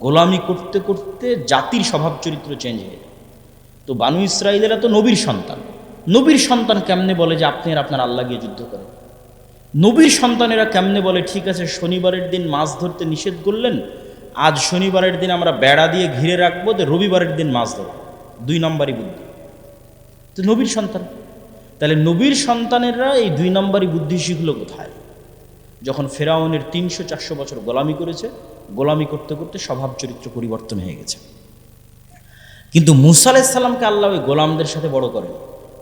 গোলামি করতে করতে জাতির স্বভাব চরিত্র চেঞ্জ হয়ে যায়। তো বানু ইসরাইলেরা তো নবীর সন্তান। নবীর সন্তান কেমনে বলে যে আপনি আর আপনার আল্লাহ গিয়ে যুদ্ধ করেন? নবীর সন্তানেরা কেমনে বলে ঠিক আছে শনিবারের দিন মাছ ধরতে নিষেধ করলেন, আজ শনিবারের দিন আমরা বেড়া দিয়ে ঘিরে রাখবো, তো রবিবারের দিন মাছ ধরবো। 2 নম্বরই বুদ্ধি। তো নবীর সন্তান, তাহলে নবীর সন্তানেরা এই 2 নম্বরই বুদ্ধি শিখলো কোথায়? যখন ফেরাউনের 300-400 বছর গোলামি করেছে, গোলামি করতে করতে স্বভাব চরিত্র পরিবর্তন হয়ে গেছে। কিন্তু মুসা আলাইহিস সালামকে আল্লাহ ওই গোলামদের সাথে বড় করেন।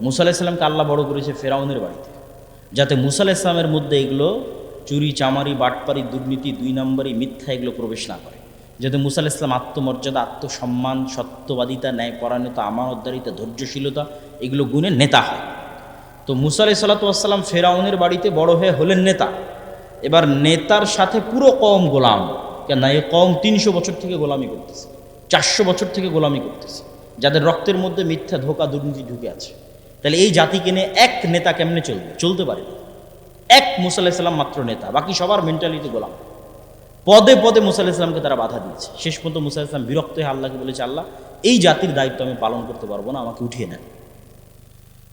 মুসা আলাইহিস সালামকে আল্লাহ বড় করেছে ফেরাউনের বাড়িতে, যাতে মুসা আলাইহিস সালামের মধ্যে এগুলো চুরি চামারি বাটপারি দুর্নীতি 2 নম্বরই মিথ্যা এগুলো প্রবেশ না করে, যাতে মুসা আলাইহিস সালাম আত্মমর্যাদা আত্মসম্মান সত্যবাদিতা ন্যায়পরায়ণতা আমানতদারিতা ধৈর্যশীলতা এগুলো গুণে নেতা হয়। তো মুসা আলাইহিস সালাম ফেরাউনের বাড়িতে বড় হয়ে হলেন নেতা। এবার নেতার সাথে পুরো কওম গোলাম। কেন এই কওম 300 বছর থেকে গোলামি করতেছে, 400 বছর থেকে গোলামি করতেছে, যাদের রক্তের মধ্যে মিথ্যা ধোঁকা দুর্নীতি ঢুকে আছে। তাহলে এই জাতিকে নিয়ে এক নেতা কেমনে চলতে পারে? এক মুসা আলাইহিস সালাম মাত্র নেতা, বাকি সবার মেন্টালিটি গোলাম। পদে পদে মুসা আলাইহিস সালামকে তারা বাধা দিয়েছে। শেষ পর্যন্ত মুসা আলাইহিস সালাম বিরক্ত হয়ে আল্লাহকে বলেছে, আল্লাহ এই জাতির দায়িত্ব আমি পালন করতে পারবো না, আমাকে উঠিয়ে নেন।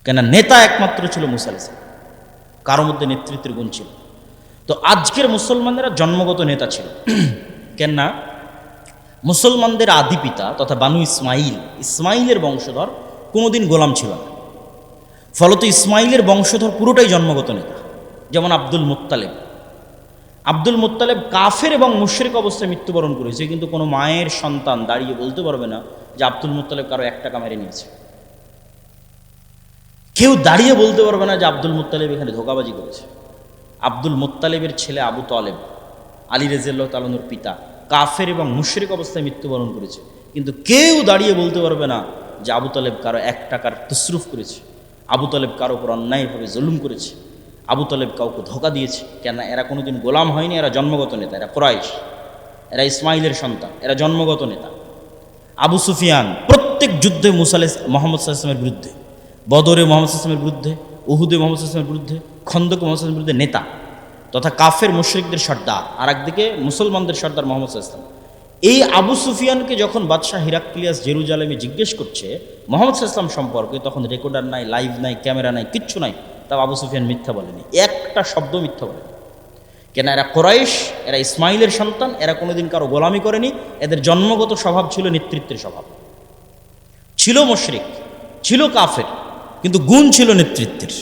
কেন নেতা একমাত্র ছিল মুসা আলাইহিস সালাম, কারো মধ্যে নেতৃত্বের গুণ ছিল। তো আজকের মুসলমানেরা জন্মগত নেতা ছিল। কেননা মুসলমানদের আদি পিতা তথা বানু ইসমাইলের বংশধর কোনোদিন গোলাম ছিল না। ফলত ইসমাইলের বংশধর পুরোটাই জন্মগত নেতা। যেমন আব্দুল মুত্তালেব কাফের এবং মুশরিক অবস্থায় মৃত্যুবরণ করেছে, কিন্তু কোনো মায়ের সন্তান দাঁড়িয়ে বলতে পারবে না যে আব্দুল মুত্তালেব কারো 1 টাকা মেরে নিয়েছে। কেউ দাঁড়িয়ে বলতে পারবে না যে আব্দুল মুত্তালেব এখানে ধোঁকাবাজি করেছে। আব্দুল মুত্তালেবের ছেলে আবু তালেব, আলী রাদিয়াল্লাহু তাআলা আনহুর পিতা, কাফের এবং মুশরিক অবস্থায় মৃত্যুবরণ করেছে, কিন্তু কেউ দাঁড়িয়ে বলতে পারবে না যে আবু তালেব কারো 1 টাকার তসরুফ করেছে, আবু তালেব কারো উপর অন্যায়ভাবে জুলুম করেছে, আবু তালেব কাউকে ধোঁকা দিয়েছে। কেন? এরা কোনোদিন গোলাম হয়নি, এরা জন্মগত নেতা, এরা কুরাইশ, এরা ইসমাইলের সন্তান, এরা জন্মগত নেতা। আবু সুফিয়ান প্রত্যেক যুদ্ধে মুহাম্মদ সাল্লাল্লাহু আলাইহি ওয়াসাল্লামের বিরুদ্ধে, বদরে মুহাম্মদ সাল্লাল্লাহু আলাইহি ওয়াসাল্লামের বিরুদ্ধে, উহুদে মুহাম্মদ সাল্লাল্লাহু আলাইহি ওয়াসাল্লামের বিরুদ্ধে, খন্দকে মুহাম্মদ সাল্লাল্লাহু আলাইহি ওয়াসাল্লামের বিরুদ্ধে নেতা তথা কাফের মুশরিকদের সর্দার, আর একদিকে মুসলমানদের সর্দার মুহাম্মদ সাল্লাল্লাহু আলাইহি ওয়াসাল্লাম। এই আবু সুফিয়ানকে যখন বাদশাহ হিরাক্লিয়াস জেরুজালেমে জিজ্ঞেস করছে মুহাম্মদ সাল্লাল্লাহু আলাইহি ওয়াসাল্লাম সম্পর্কে, তখন রেকর্ডার নাই, লাইভ নাই, ক্যামেরা নাই, কিচ্ছু নাই, তাও আবু সুফিয়ান মিথ্যা বলেনি, একটা শব্দ মিথ্যা বলেনি। কেন? এরা কুরাইশ, এরা ইসমাইলের সন্তান, এরা কোনোদিন কারো গোলামি করেনি, এদের জন্মগত স্বভাব ছিল নেতৃত্বের স্বভাব। ছিল মুশরিক, ছিল কাফের, কিন্তু গুণ ছিল নেতৃত্বের।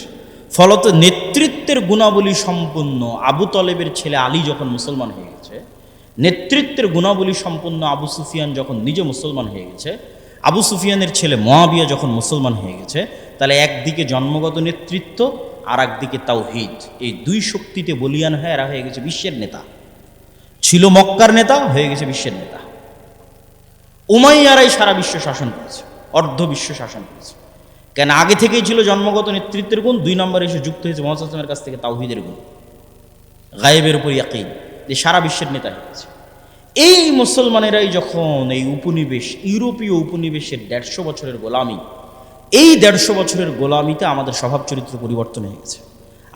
ফলত নেতৃত্বের গুণাবলী সম্পন্ন আবু তালেবের ছেলে আলী যখন মুসলমান হয়ে গেছে, নেতৃত্বের গুণাবলী সম্পন্ন আবু সুফিয়ান যখন নিজে মুসলমান হয়ে গেছে, আবু সুফিয়ানের ছেলে মুআবিয়া যখন মুসলমান হয়ে গেছে, তাহলে একদিকে জন্মগত নেতৃত্ব আর একদিকে তাওহীদ, এই 2 শক্তিতে বলিয়ান হয়ে এরা হয়ে গেছে বিশ্বের নেতা। ছিল মক্কার নেতা, হয়ে গেছে বিশ্বের নেতা। উমাইয়ারাই সারা বিশ্ব শাসন করেছে, অর্ধ বিশ্ব শাসন করেছে। কেন? আগে থেকেই ছিল জন্মগত নেতৃত্বের গুণ, 2 নম্বরে এসে যুক্ত হয়েছে মুহাম্মদ সাল্লাল্লাহু আলাইহি ওয়াসাল্লামের কাছ থেকে তাওহীদের গুণ, গায়েবের উপর ইয়াকিন, যে সারা বিশ্বের নেতা হয়ে গেছে। এই মুসলমানেরাই যখন এই উপনিবেশ, ইউরোপীয় উপনিবেশের 150 বছরের গোলামি, এই 150 বছরের গোলামিতে আমাদের স্বভাব চরিত্র পরিবর্তন হয়ে গেছে।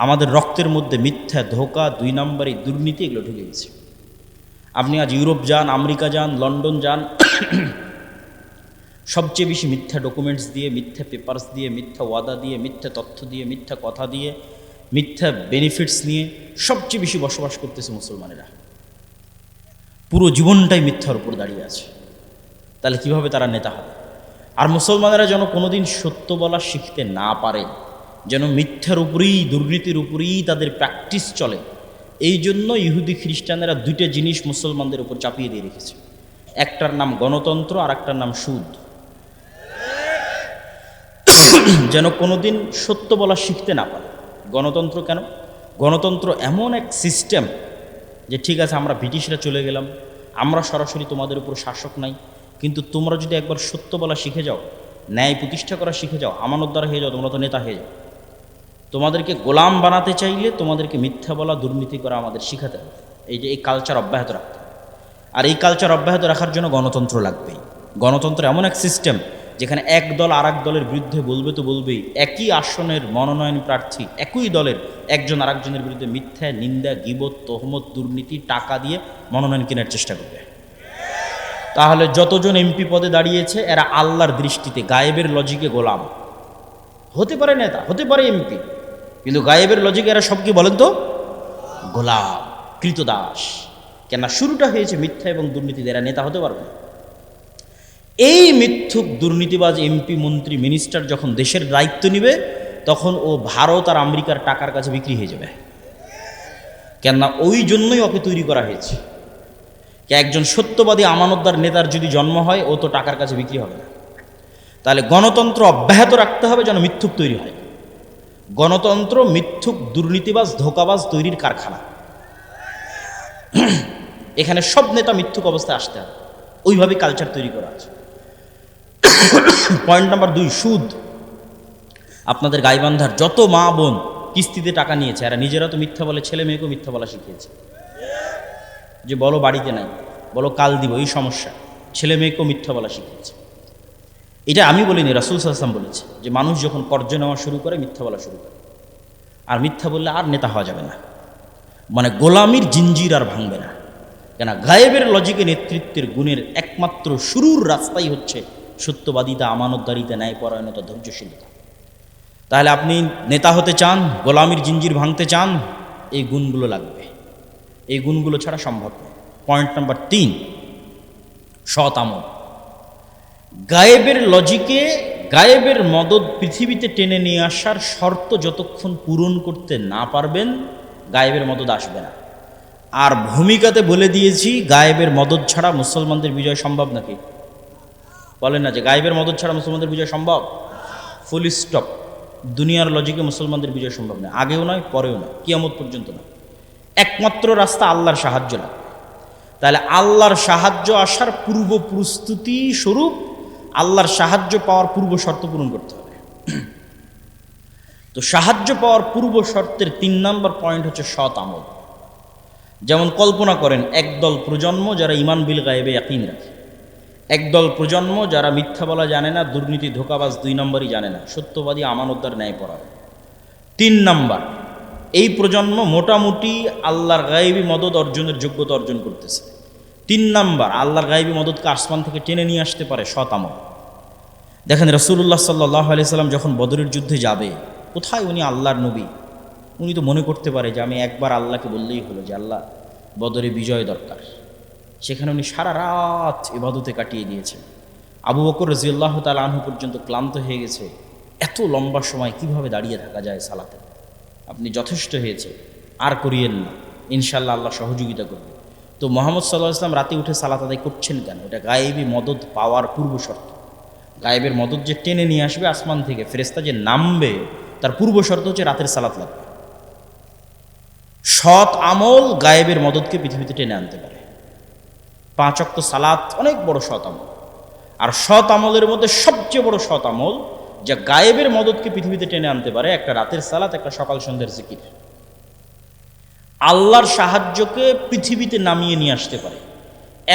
আমাদের রক্তের মধ্যে মিথ্যা ধোঁকা, 2 নম্বরই দুর্নীতি এগুলো ঢুকে গেছে। আপনি আজ ইউরোপ যান, আমেরিকা যান, লন্ডন যান, সবচেয়ে বেশি মিথ্যা ডকুমেন্টস দিয়ে, মিথ্যা পেপারস দিয়ে, মিথ্যা ওয়াদা দিয়ে, মিথ্যা তথ্য দিয়ে, মিথ্যা কথা দিয়ে, মিথ্যা বেনিফিটস নিয়ে সবচেয়ে বেশি বসবাস করতেছে মুসলমানেরা। পুরো জীবনটাই মিথ্যার উপর দাঁড়িয়ে আছে। তাহলে কিভাবে তারা নেতা হবে? আর মুসলমানেরা যেন কোনোদিন সত্য বলা শিখতে না পারে, যেন মিথ্যার উপরেই, দুর্নীতির উপরেই তাদের প্র্যাকটিস চলে, এই জন্য ইহুদি খ্রিস্টানেরা 2টা জিনিস মুসলমানদের উপর চাপিয়ে দিয়ে রেখেছে। একটার নাম গণতন্ত্র, আর একটার নাম সুদ। যেন কোনোদিন সত্য বলা শিখতে না পারে। গণতন্ত্র কেন? গণতন্ত্র এমন এক সিস্টেম যে ঠিক আছে আমরা ব্রিটিশরা চলে গেলাম, আমরা সরাসরি তোমাদের উপর শাসক নাই, কিন্তু তোমরা যদি একবার সত্য বলা শিখে যাও, ন্যায় প্রতিষ্ঠা করা শিখে যাও, আমানতদার হয়ে যাও, তোমরা তো নেতা হয়ে যাও। তোমাদেরকে গোলাম বানাতে চাইলে তোমাদেরকে মিথ্যা বলা, দুর্নীতি করা আমাদের শিখাতে হবে। এই কালচার অব্যাহত রাখতে হবে। আর এই কালচার অব্যাহত রাখার জন্য গণতন্ত্র লাগবেই। গণতন্ত্র এমন এক সিস্টেম যেখানে এক দল আর এক দলের বিরুদ্ধে বলবে তো বলবেই, একই আসনের মনোনয়ন প্রার্থী একই দলের একজন আরেকজনের বিরুদ্ধে মিথ্যা, নিন্দা, গীবত, তহমত, দুর্নীতি, টাকা দিয়ে মনোনয়ন কেনার চেষ্টা করবে। তাহলে যতজন এমপি পদে দাঁড়িয়েছে এরা আল্লাহর দৃষ্টিতে গায়েবের লজিকে গোলাম। হতে পারে নেতা, হতে পারে এমপি, কিন্তু গায়েবের লজিকে এরা সব কি বলেন তো? গোলাম, কৃতদাস। কেন শুরুটা হয়েছে মিথ্যা এবং দুর্নীতিতে, এরা নেতা হতে পারবে না। এই মিথ্যুক দুর্নীতিবাজ এমপি, মন্ত্রী, মিনিস্টার যখন দেশের দায়িত্ব নিবে তখন ও ভারত আর আমেরিকার টাকার কাছে বিক্রি হয়ে যাবে। কেননা ওই জন্যই ওকে তৈরি করা হয়েছে। একজন সত্যবাদী আমানতদার নেতার যদি জন্ম হয় ও তো টাকার কাছে বিক্রি হবে না। তাহলে গণতন্ত্র অব্যাহত রাখতে হবে যেন মিথ্যুক তৈরি হয়। গণতন্ত্র মিথ্যুক, দুর্নীতিবাজ, ধোঁকাবাজ তৈরির কারখানা। এখানে সব নেতা মিথ্যুক অবস্থায় আসতে হবে, ওইভাবে কালচার তৈরি করা আছে। পয়েন্ট নাম্বার 2, সুদ। আপনাদের গাইবান্ধার যত মা বোন কিস্তিতে টাকা নিয়েছে এরা নিজেরা তো মিথ্যা বলে, ছেলে মেয়েকেও মিথ্যা বলা শিখিয়েছে। যে বলো বাড়িতে নাই, বলো কাল দিব, এই সমস্যা, ছেলে মেয়েকেও মিথ্যা বলা শিখিয়েছে। এটা আমি বলিনি, রাসূল সাল্লাল্লাহু আলাইহি ওয়াসাল্লাম বলেছে যে মানুষ যখন কর্জ নেওয়া শুরু করে মিথ্যা বলা শুরু করে, আর মিথ্যা বললে আর নেতা হওয়া যাবে না, মানে গোলামির জিঞ্জির আর ভাঙবে না। কেন গায়েবের লজিকে নেতৃত্বের গুণের একমাত্র শুরুর রাস্তাই হচ্ছে সত্যবাদিতা, আমানতদারিতা, ন্যায়পরায়ণতা, ধৈর্যশীলতা। তাহলে আপনি নেতা হতে চান, গোলামির জিঞ্জির ভাঙতে চান, এই গুণগুলো লাগবে। এই গুণগুলো ছাড়া সম্ভব নয়। পয়েন্ট নাম্বার 3, সৎ আমল। গায়েবের লজিকে গায়েবের মদদ পৃথিবীতে টেনে নিয়ে আসার শর্ত যতক্ষণ পূরণ করতে না পারবেন গায়েবের মদদ আসবে না। আর ভূমিকাতে বলে দিয়েছি গায়েবের মদদ ছাড়া মুসলমানদের বিজয় সম্ভব নাকি? বলেন না যে গায়েবের মদদ ছাড়া মুসলমানদের বিজয় সম্ভব, ফুল স্টপ। দুনিয়ার লজিকে মুসলমানদের বিজয় সম্ভব নয়, আগেও নয়, পরেও নয়, কিয়ামত পর্যন্ত নয়। একমাত্র রাস্তা আল্লাহর সাহায্য লাগবে। তাহলে আল্লাহর সাহায্য আসার পূর্ব প্রস্তুতি স্বরূপ আল্লাহর সাহায্য পাওয়ার পূর্ব শর্ত পূরণ করতে হবে। তো সাহায্য পাওয়ার পূর্ব শর্তের 3 নম্বর পয়েন্ট হচ্ছে সৎ আমল। যেমন কল্পনা করেন একদল প্রজন্ম যারা ইমান বিল গায়েবে ইয়াকিন রাখে, একদল প্রজন্ম যারা মিথ্যা বলা জানে না, দুর্নীতি, ধোঁকাবাজ 2 নম্বরই জানে না, সত্যবাদী, আমানতদার, ন্যায়পরায়ণ। 3 নম্বর, এই প্রজন্ম মোটামুটি আল্লাহর গায়েবী মদদ অর্জনের যোগ্যতা অর্জন করতেছে। 3 নম্বর, আল্লাহর গায়েবী মদদকে আসমান থেকে টেনে নিয়ে আসতে পারে সৎ আমল। দেখেন রাসূলুল্লাহ সাল্লাল্লাহু আলাইহি সাল্লাম যখন বদরের যুদ্ধে যাবে, কোথায় উনি আল্লাহর নবী, উনি তো মনে করতে পারে যে আমি একবার আল্লাহকে বললেই হলো যে আল্লাহ বদরে বিজয় দরকার। সেখানে উনি সারা রাত ইবাদতে কাটিয়ে দিয়েছেন। আবু বকর রাদিয়াল্লাহু তাআলা আনহু পর্যন্ত ক্লান্ত হয়ে গেছে, এত লম্বা সময় কিভাবে দাঁড়িয়ে থাকা যায় সালাতে। আপনি যথেষ্ট হয়েছে, আর করিয়েন না, ইনশাআল্লাহ আল্লাহ সহযোগিতা করবে। তো মুহাম্মদ সাল্লাল্লাহু আলাইহি ওয়াসাল্লাম রাতে উঠে সালাত আদায় করছেন কেন? এটা গায়েবী মদদ পাওয়ার পূর্ব শর্ত। গায়েবের মদদ যে টেনে নিয়ে আসবে আসমান থেকে, ফেরেশতা যে নামবে, তার পূর্ব শর্ত হচ্ছে রাতের সালাত লাগবে। সৎ আমল গায়েবের মদদকে পৃথিবীতে টেনে আনতে পারে। 5 ওয়াক্ত সালাত অনেক বড় সৎ আমল। আর সৎ আমলের মধ্যে সবচেয়ে বড় সৎ আমল যা গায়েবের মদদকে পৃথিবীতে টেনে আনতে পারে, একটা রাতের সালাত, একটা সকাল সন্ধ্যার জিকির। আল্লাহর সাহায্যকে পৃথিবীতে নামিয়ে নিয়ে আসতে পারে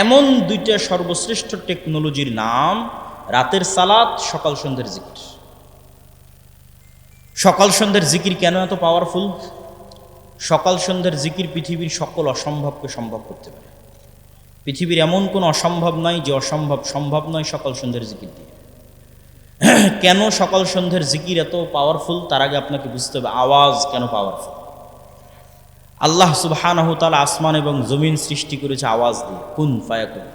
এমন 2টা সর্বশ্রেষ্ঠ টেকনোলজির নাম রাতের সালাত, সকাল সন্ধ্যার জিকির। সকাল সন্ধ্যার জিকির কেন এত পাওয়ারফুল? সকাল সন্ধ্যার জিকির পৃথিবীর সকল অসম্ভবকে সম্ভব করতে পারে। পৃথিবীর এমন কোনো অসম্ভব নাই যে অসম্ভব সম্ভব নয় সকাল সন্ধ্যার জিকির দিয়ে। কেন সকাল সন্ধ্যার জিকির এত পাওয়ারফুল? তার আগে আপনাকে বুঝতে হবে আওয়াজ কেন পাওয়ারফুল। আল্লাহ সুবহানাহু ওয়া তাআলা আসমান এবং জমিন সৃষ্টি করেছে আওয়াজ দিয়ে, কুন ফায়াকুন।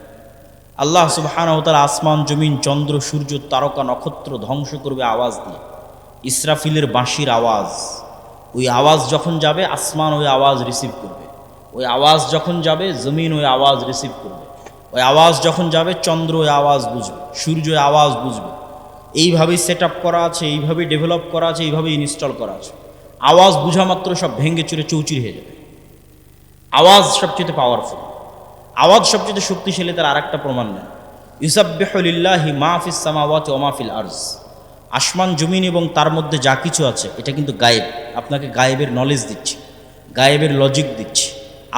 আল্লাহ সুবহানাহু ওয়া তাআলা আসমান, জমিন, চন্দ্র, সূর্য, তারকা, নক্ষত্র ধ্বংস করবে আওয়াজ দিয়ে। ইসরাফিলের বাঁশির আওয়াজ, ওই আওয়াজ যখন যাবে আসমান ওই আওয়াজ রিসিভ করবে, ওই আওয়াজ যখন যাবে জমিন ওই আওয়াজ রিসিভ করবে, ওই আওয়াজ যখন যাবে চন্দ্র ওই আওয়াজ বুঝবে, সূর্য ওই আওয়াজ বুঝবে। এইভাবেই সেট আপ করা আছে, এইভাবেই ডেভেলপ করা আছে, এইভাবেই ইনস্টল করা আছে। আওয়াজ বুঝা মাত্র সব ভেঙে চুরে চৌচির হয়ে যাবে। আওয়াজ সবচেয়ে পাওয়ারফুল, আওয়াজ সবচেয়ে শক্তিশালী। তার আরেকটা প্রমাণ নেই, ইউসাব্বিহু লিল্লাহি মা ফিস সামাওয়াতি ওয়া মা ফিল আরজ। আসমান জমিন এবং তার মধ্যে যা কিছু আছে এটা কিন্তু গায়েব। আপনাকে গায়েবের নলেজ দিচ্ছি, গায়েবের লজিক দিচ্ছি।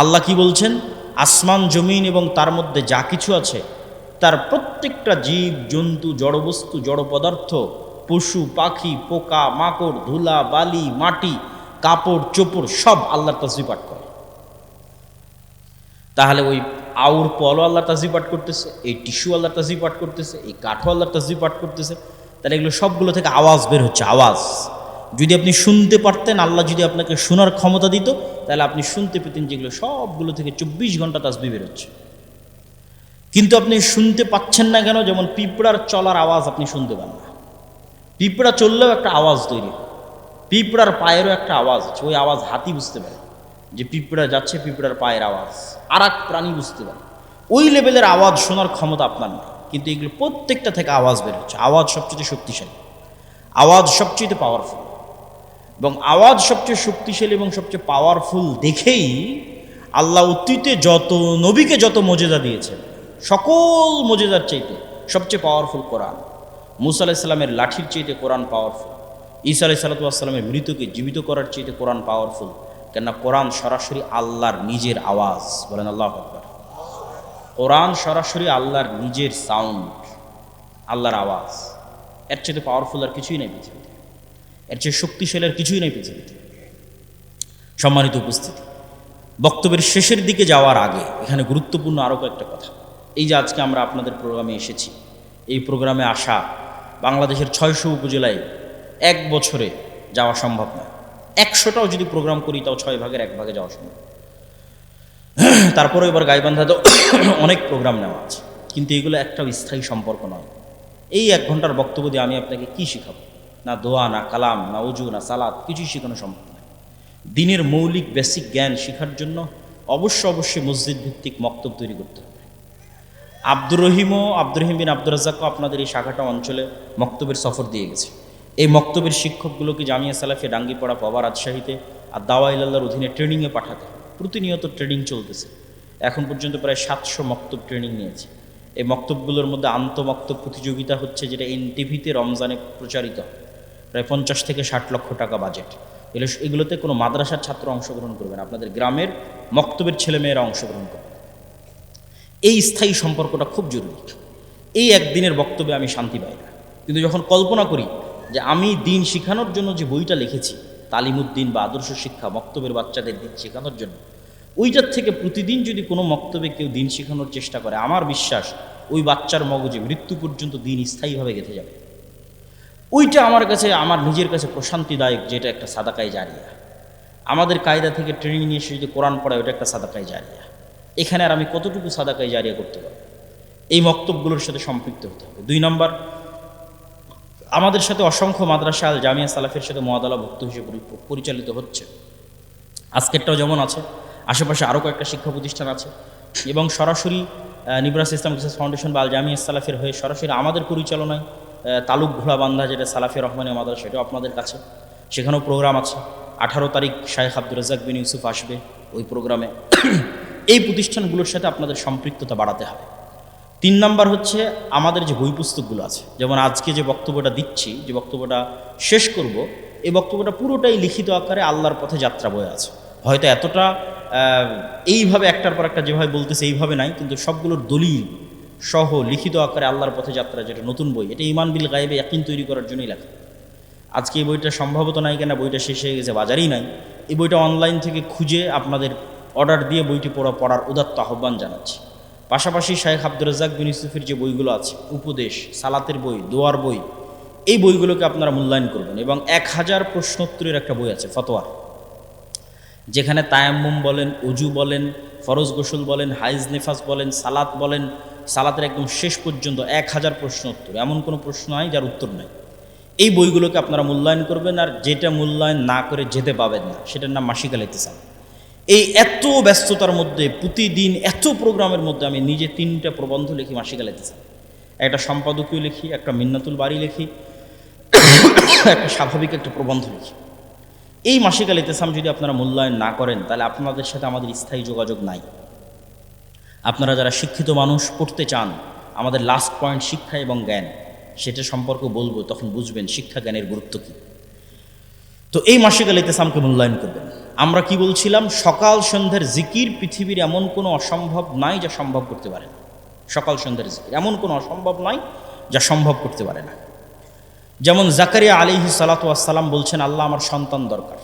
আল্লাহ কি বলছেন? আসমান জমিন এবং তার মধ্যে যা কিছু আছে, তার প্রত্যেকটা জীব জন্তু, জড়বস্তু, জড় পদার্থ, পশু পাখি, পোকা মাকড়, ধুলা বালি, মাটি, কাপড় চোপড় সব আল্লাহর তাসবিহ পাঠ করে। তাহলে ওই আউর পলও আল্লাহর তাসবিহ পাঠ করতেছে, এই টিস্যু আল্লাহর তাসবিহ পাঠ করতেছে, এই কাঠও আল্লাহর তাসবিহ পাঠ করতেছে। তাহলে এগুলো সবগুলো থেকে আওয়াজ বের হচ্ছে, আওয়াজ। যদি আপনি শুনতে পারতেন, আল্লাহ যদি আপনাকে শোনার ক্ষমতা দিত, তাহলে আপনি শুনতে পেতেন যেগুলো সবগুলো থেকে 24 ঘন্টা তাসবিহ বের হচ্ছে। কিন্তু আপনি শুনতে পাচ্ছেন না কেন? যেমন পিঁপড়ার চলার আওয়াজ আপনি শুনতে পান না। পিঁপড়া চললেও একটা আওয়াজ তৈরি, পিঁপড়ার পায়েরও একটা আওয়াজ আছে। ওই আওয়াজ হাতি বুঝতে পারে যে পিঁপড়া যাচ্ছে, পিঁপড়ার পায়ের আওয়াজ। আর এক প্রাণী বুঝতে পারে। ওই লেভেলের আওয়াজ শোনার ক্ষমতা আপনার নেই, কিন্তু এগুলো প্রত্যেকটা থেকে আওয়াজ বের হচ্ছে। আওয়াজ সবচেয়ে শক্তিশালী, আওয়াজ সবচেয়ে পাওয়ারফুল। এবং আওয়াজ সবচেয়ে শক্তিশালী এবং সবচেয়ে পাওয়ারফুল দেখেই আল্লাহ অতীতে যত নবীকে যত মজেদা দিয়েছেন, সকল মজেদার চাইতে সবচেয়ে পাওয়ারফুল কোরআন। মুসা আলাইহিস সালামের লাঠির চাইতে কোরআন পাওয়ারফুল। ঈসা আলাইহিস সালামের মৃতকে জীবিত করার চাইতে কোরআন পাওয়ারফুল। কেননা কোরআন সরাসরি আল্লাহর নিজের আওয়াজ। বলেন আল্লাহু আকবার। কোরআন সরাসরি আল্লাহর নিজের সাউন্ড, আল্লাহর আওয়াজ। এর চাইতে পাওয়ারফুল আর কিছুই নেই পৃথিবীতে, এর চেয়ে শক্তিশালী আর কিছুই নেই পৃথিবীতে। সম্মানিত উপস্থিতি, বক্তব্যের শেষের দিকে যাওয়ার আগে এখানে গুরুত্বপূর্ণ আরও কয়েকটা কথা। এই যে আজকে আমরা আপনাদের প্রোগ্রামে এসেছি, এই প্রোগ্রামে আসা বাংলাদেশের 600 উপজেলায় এক বছরে যাওয়া সম্ভব নয়। 100টাও যদি প্রোগ্রাম করি তাও 6 ভাগের 1 ভাগে যাওয়া সম্ভব। তারপরে এবার গাইবান্ধাতেও অনেক প্রোগ্রাম নেওয়া আছে, কিন্তু এগুলো একটাও স্থায়ী সম্পর্ক নয়। এই 1 ঘন্টার বক্তব্য দিয়ে আমি আপনাকে কি শিখাবো? না দোয়া, না কালাম, না উজু, না সালাত, কিছুই শেখানো সম্ভব নয়। দিনের মৌলিক বেসিক জ্ঞান শেখার জন্য অবশ্যই মসজিদ ভিত্তিক মক্তব তৈরি করতে হবে। আব্দুর রহিম বিন আব্দুর রাজ্জাকও আপনাদের এই শাখাটা অঞ্চলে মক্তবের সফর দিয়ে গেছে। এই মক্তবের শিক্ষকগুলোকে জামিয়া সালাফিয়া ডাঙ্গিপাড়া, পাওয়া, রাজশাহীতে আর দাওয়া ইলাল্লাহর অধীনে ট্রেনিংয়ে পাঠাতে হবে। প্রতিনিয়ত ট্রেনিং চলতেছে। এখন পর্যন্ত প্রায় 700 মক্তব ট্রেনিং নিয়েছে। এই মক্তবগুলোর মধ্যে আন্তঃমক্তব প্রতিযোগিতা হচ্ছে, যেটা এনটিভিতে রমজানে প্রচারিত হয়। প্রায় 50 থেকে 60 লক্ষ টাকা বাজেট। এগুলোতে কোনো মাদ্রাসার ছাত্র অংশগ্রহণ করবে না, আপনাদের গ্রামের মক্তবের ছেলেমেয়েরা অংশগ্রহণ করবে। এই স্থায়ী সম্পর্কটা খুব জরুরি। এই একদিনের বক্তব্যে আমি শান্তি পাই না, কিন্তু যখন কল্পনা করি যে আমি দিন শেখানোর জন্য যে বইটা লিখেছি, তালিমুদ্দিন বা আদর্শ শিক্ষা, মক্তবের বাচ্চাদের দিন শেখানোর জন্য, ওইটার থেকে প্রতিদিন যদি কোনো মক্তবে কেউ দিন শেখানোর চেষ্টা করে, আমার বিশ্বাস ওই বাচ্চার মগজে মৃত্যু পর্যন্ত দিন স্থায়ীভাবে গেঁথে যাবে। ওইটা আমার কাছে, আমার নিজের কাছে প্রশান্তিদায়ক, যেটা একটা সাদাকায়ে জারিয়া। আমাদের কায়দা থেকে ট্রেনিং নিয়ে এসে যদি কোরআন পড়ায়, ওটা একটা সাদাকায়ে জারিয়া। এখানে আর আমি কতটুকু সাদাকায়ে জারিয়া করতে পারব? এই মক্তবগুলোর সাথে সম্পৃক্ত হতে হবে। 2 নম্বর, আমাদের সাথে অসংখ্য মাদ্রাসা আল জামিয়া সালাফের সাথে মুআদালা ভুক্ত হিসেবে পরিচালিত হচ্ছে। আজকেরটাও যেমন আছে, আশেপাশে আরও কয়েকটা শিক্ষা প্রতিষ্ঠান আছে। এবং সরাসরি নিবরাস ইসলাম রিসার্চ ফাউন্ডেশন বা আল জামিয়া সালাফের হয়ে সরাসরি আমাদের পরিচালনায় তালুক ঘোড়াবান্ধা, যেটা সালাফিয়া রহমানিয়া মাদ্রাসা, সেটাও আপনাদের কাছে, সেখানেও প্রোগ্রাম আছে। 18 তারিখ শায়েখ আব্দুর রাজ্জাক বিন ইউসুফ আসবে ওই প্রোগ্রামে। এই প্রতিষ্ঠানগুলোর সাথে আপনাদের সম্পৃক্ততা বাড়াতে হবে। 3 নম্বর হচ্ছে, আমাদের যে বই পুস্তকগুলো আছে, যেমন আজকে যে বক্তব্যটা দিচ্ছি, যে বক্তব্যটা শেষ করব, এই বক্তব্যটা পুরোটাই লিখিত আকারে আল্লাহর পথে যাত্রা বয়ে আছে। হয়তো এতটা এইভাবে একটার পর একটা যেভাবে বলতেছে এইভাবে নাই, কিন্তু সবগুলোর দলিল সহ লিখিত আকারে আল্লাহর পথে যাত্রা, যেটা নতুন বই, এটা ঈমান বিল গায়বে ইয়াকিন তৈরি করার জন্যই লেখা। আজকে এই বইটা সম্ভবত নাই, কেন বইটা শেষ হয়ে গেছে, বাজারেই নাই। এই বইটা অনলাইন থেকে খুঁজে আপনাদের অর্ডার দিয়ে বইটি পড়ার উদাত্ত আহ্বান জানাচ্ছি। পাশাপাশি শায়েখ আব্দুর রাজ্জাক বিন ইউসুফের যে বইগুলো আছে, উপদেশ, সালাতের বই, দোয়ার বই, এই বইগুলোকে আপনারা মূল্যায়ন করবেন। এবং 1000 প্রশ্নোত্তরের একটা বই আছে, ফতোয়ার, যেখানে তায়াম্মুম বলেন, অজু বলেন, ফরজ গোসল বলেন, হাইজ নেফাস বলেন, সালাত বলেন, সালাতের একদম শেষ পর্যন্ত 1000 প্রশ্ন উত্তর। এমন কোনো প্রশ্ন নাই যার উত্তর নাই। এই বইগুলোকে আপনারা মূল্যায়ন করবেন। আর যেটা মূল্যায়ন না করে যেতে পাবেন না, সেটার নাম মাসিক আল ইতিসাম। এই এত ব্যস্ততার মধ্যে, প্রতিদিন এত প্রোগ্রামের মধ্যে আমি নিজে 3টা প্রবন্ধ লিখি মাসিক আল ইতিসাম। একটা সম্পাদকীয় লিখি, একটা মিন্নাতুল বাড়ি লিখি, একটা স্বাভাবিক একটা প্রবন্ধ লিখি। এই মাসিক আল ইতিসাম যদি আপনারা মূল্যায়ন না করেন, তাহলে আপনাদের সাথে আমাদের স্থায়ী যোগাযোগ নাই। আপনারা যারা শিক্ষিত মানুষ, পড়তে চান, আমাদের লাস্ট পয়েন্ট শিক্ষা এবং জ্ঞান, সেটা সম্পর্কে বলবো, তখন বুঝবেন শিক্ষা জ্ঞানের গুরুত্ব কী। তো এই মাসিক আল ইতিসামকে মূল্যায়ন করবেন। আমরা কি বলছিলাম, সকাল সন্ধ্যার জিকির পৃথিবীর এমন কোনো অসম্ভব নাই যা সম্ভব করতে পারে না। সকাল সন্ধ্যার জিকির এমন কোনো অসম্ভব নাই যা সম্ভব করতে পারে না। যেমন জাকারিয়া আলাইহিস সালাতু ওয়াস সালাম বলছেন, আল্লাহ আমার সন্তান দরকার,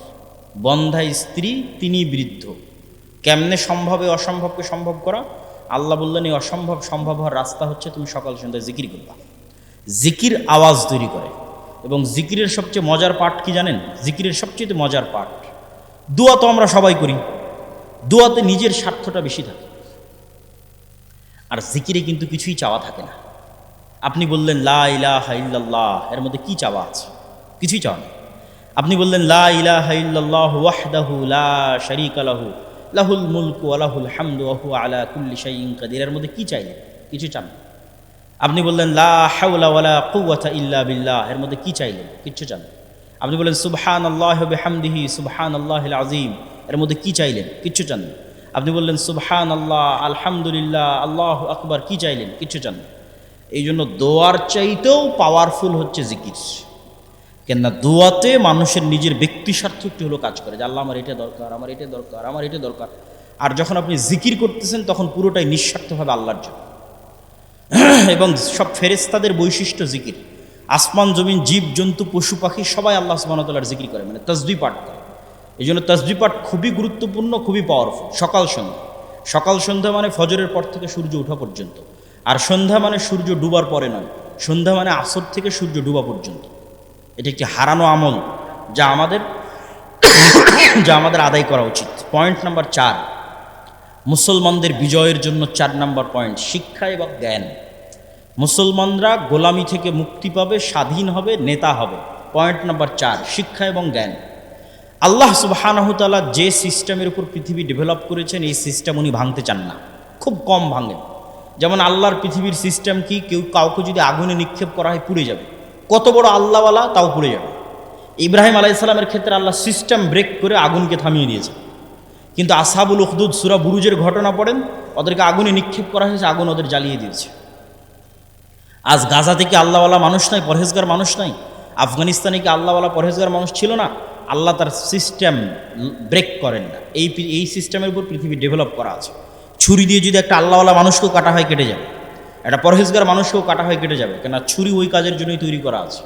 বন্ধা স্ত্রী, তিনি বৃদ্ধ, কেমনে সম্ভব এই অসম্ভবকে সম্ভব করা? আল্লাহ বললেন, এই অসম্ভব সম্ভব হওয়ার রাস্তা হচ্ছে তুমি সকাল সন্ধ্যায় জিকির করবা। জিকির আওয়াজ তৈরি করে। এবং জিকিরের সবচেয়ে মজার পার্ট কি জানেন? জিকিরের সবচেয়ে মজার পার্ট, দোয়া তো আমরা সবাই করি, দোয়াতে নিজের স্বার্থটা বেশি থাকে, আর জিকিরে কিন্তু কিছুই চাওয়া থাকে না। আপনি বললেন লা ইলাহা ইল্লাল্লাহ, এর মধ্যে কি চাওয়া আছে? কিছুই চাওয়া নেই। আপনি বললেন লা ইলাহা ইল্লাল্লাহু ওয়াহদাহু লা শারীকা লাহু লাহুল মুলকু ওয়া লাহুল হামদু ওয়া হুয়া আলা কুল্লি শাইইন কাদির, এর মধ্যে কি চাইলেন? কিছু চান না। আপনি বললেন লা হাওলা ওয়ালা কুওয়াতা ইল্লা বিল্লাহ, এর মধ্যে কি চাইলেন? কিচ্ছু চান না। আপনি বললেন সুবহানাল্লাহি ওয়া বিহামদিহি সুবহানাল্লাহিল আযীম, এর মধ্যে কি চাইলেন? কিচ্ছু চান না। আপনি বললেন সুবহানাল্লাহ আলহামদুলিল্লাহ আল্লাহু আকবার, কি চাইলেন? কিচ্ছু চান না। এই জন্য দোয়ার চাইতেও পাওয়ারফুল হচ্ছে জিকির। কেননা দোয়াতে মানুষের নিজের ব্যক্তি স্বার্থ একটু হলো কাজ করে, যে আল্লাহ আমার এটা দরকার, আমার এটা দরকার, আমার এটা দরকার। আর যখন আপনি জিকির করতেছেন তখন পুরোটাই নিঃস্বার্থভাবে আল্লাহর জন্য। এবং সব ফেরেশতাদের বৈশিষ্ট্য জিকির। আসমান জমিন জীব জন্তু পশু পাখি সবাই আল্লাহ সুবহানাহু ওয়া তাআলার জিকির করে, মানে তাসবিহ পাঠ করে। এই জন্য তাসবিহ পাঠ খুবই গুরুত্বপূর্ণ, খুবই পাওয়ারফুল। সকাল সন্ধ্যা, সকাল সন্ধ্যা মানে ফজরের পর থেকে সূর্য ওঠা পর্যন্ত, আর সন্ধ্যা মানে সূর্য ডুবার পরে নয়, সন্ধ্যা মানে আসর থেকে সূর্য ডুবা পর্যন্ত। এটা একটি হারানো আমল যা আমাদের আদায় করা উচিত। পয়েন্ট নাম্বার 4, মুসলমানদের বিজয়ের জন্য 4 নাম্বার পয়েন্ট, শিক্ষা এবং জ্ঞান। মুসলমানরা গোলামি থেকে মুক্তি পাবে, স্বাধীন হবে, নেতা হবে। পয়েন্ট নাম্বার 4, শিক্ষা এবং জ্ঞান। আল্লাহ সুবহানাহু ওয়া তাআলা যে সিস্টেমের উপর পৃথিবী ডেভেলপ করেছেন, এই সিস্টেম উনি ভাঙতে চান না, খুব কম ভাঙেন। যেমন আল্লাহর পৃথিবীর সিস্টেম কি, কাউকে যদি আগুনে নিক্ষেপ করা হয় পুড়ে যাবে, কত বড় আল্লাহওয়ালা তাও পুড়ে যাবে। ইব্রাহিম আলাইহিস সালামের ক্ষেত্রে আল্লাহ সিস্টেম ব্রেক করে আগুনকে থামিয়ে দিয়েছে। কিন্তু আসহাবুল উখদুদ সূরা বুরুজের ঘটনা পড়েন, ওদেরকে আগুনে নিক্ষেপ করা হয়েছে, আগুন ওদের জ্বালিয়ে দিয়েছে। আজ গাজা থেকে আল্লাহওয়ালা মানুষ নাই, পরহেজগার মানুষ নাই? আফগানিস্তানে কি আল্লাহওয়ালা পরহেজগার মানুষ ছিল না? আল্লাহ তার সিস্টেম ব্রেক করেন না। এই সিস্টেমের উপর পৃথিবী ডেভেলপ করা আছে। ছুরি দিয়ে যদি একটা আল্লাহওয়ালা মানুষকেও কাটা হয় কেটে যাবে, একটা পরহেজগার মানুষকেও কাটা হয় কেটে যাবে, কেন ছুরি ওই কাজের জন্যই তৈরি করা আছে।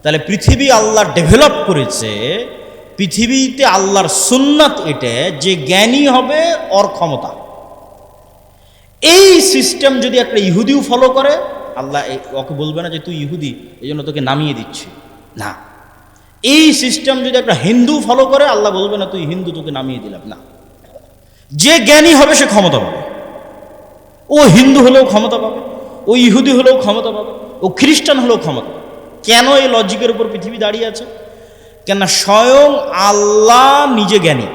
তাহলে পৃথিবী আল্লাহ ডেভেলপ করেছে, পৃথিবীতে আল্লাহর সুন্নাত এটা যে জ্ঞানী হবে ওর ক্ষমতা। এই সিস্টেম যদি একটা ইহুদিও ফলো করে, আল্লাহ ওকে বলবে না যে তুই ইহুদি এই জন্য তোকে নামিয়ে দিচ্ছি, না। এই সিস্টেম যদি একটা হিন্দু ফলো করে, আল্লাহ বলবে না তুই হিন্দু, তোকে নামিয়ে দিলাম, না। যে জ্ঞানী হবে সে ক্ষমতা পাবে। ও হিন্দু হলেও ক্ষমতা পাবে, ও ইহুদি হলেও ক্ষমতা পাবে, ও খ্রিস্টান হলেও ক্ষমতা পাবে। কেন এই লজিকের উপর পৃথিবী দাঁড়িয়ে আছে? কেন স্বয়ং আল্লাহ নিজে জ্ঞানী।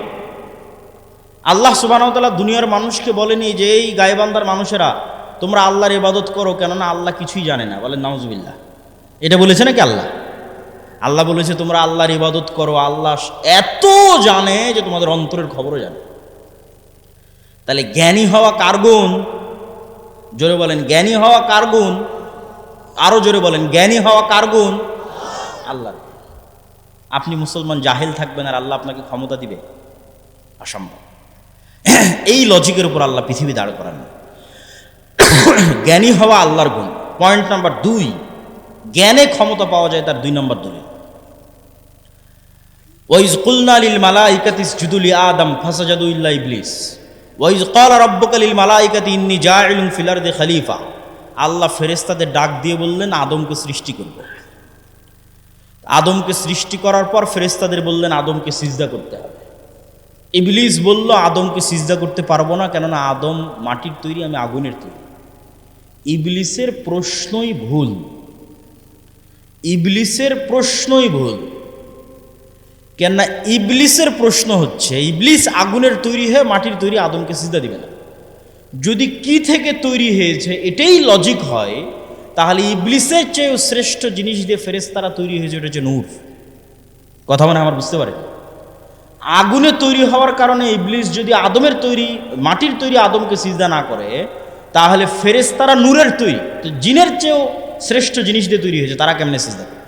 আল্লাহ সুবহানাহু ওয়া তাআলা দুনিয়ার মানুষকে বলেনি যে এই গায়বান্দার মানুষেরা তোমরা আল্লাহর ইবাদত করো, কেননা আল্লাহ কিছুই জানে না। বলেন নাউজুবিল্লাহ। এটা বলেছে নাকি আল্লাহ? আল্লাহ বলেছে তোমরা আল্লাহর ইবাদত করো, আল্লাহ এত জানে যে তোমাদের অন্তরের খবরও জানে। তাহলে জ্ঞানী হওয়া কার গুণ? জোরে বলেন, জ্ঞানী হওয়া কার গুণ? আরো জোরে বলেন, জ্ঞানী হওয়া কার গুণ? আল্লাহর। আপনি মুসলমান জাহেল থাকবেন আর আল্লাহ আপনাকে ক্ষমতা দিবে? অসম্ভব। এই লজিকের উপর আল্লাহ পৃথিবী দাঁড় করান। জ্ঞানী হওয়া আল্লাহর গুণ। পয়েন্ট নাম্বার 2, জ্ঞানে ক্ষমতা পাওয়া যায় তার 2 নম্বর দলিল। ওয়াইজ কুলনা লিল মালাইকাতি ইসজুদু লি আদম ফাসাজাদু ইল্লা ইবলিস ওয়াইজ ক্বালা রাব্বুকা লিল মালাইকাতি ইন্নী জাইলুন ফিল আরদি খলিফা। আল্লাহ ফেরেশতাদের ডাক দিয়ে বললেন আদমকে সৃষ্টি করব। আদমকে সৃষ্টি করার পর ফেরেশতাদের বললেন আদমকে সিজদা করতে হবে। ইবলিস বলল আদমকে সিজদা করতে পারবো না, কেননা আদম মাটির তৈরি, আমি আগুনের তৈরি। ইবলিসের প্রশ্নই ভুল, ইবলিসের প্রশ্নই ভুল। কেননা ইবলিসের প্রশ্ন হচ্ছে ইবলিস আগুনের তৈরি হয়ে মাটির তৈরি, আদমকে সিজদা দিবে না। যদি কি থেকে তৈরি হয়েছে এটাই লজিক হয়, তাহলে ইবলিসের চেয়েও শ্রেষ্ঠ জিনিস দিয়ে ফেরেশতারা তৈরি হয়েছে, এটা হচ্ছে নূর। কথা মানে আমার বুঝতে পারে? আগুনে তৈরি হওয়ার কারণে ইবলিস যদি আদমের তৈরি, মাটির তৈরি আদমকে সিজদা না করে, তাহলে ফেরেশতারা নূরের তৈরি, তো জিনের চেয়েও শ্রেষ্ঠ জিনিস দিয়ে তৈরি হয়েছে, তারা কেমনে সিজদা করে?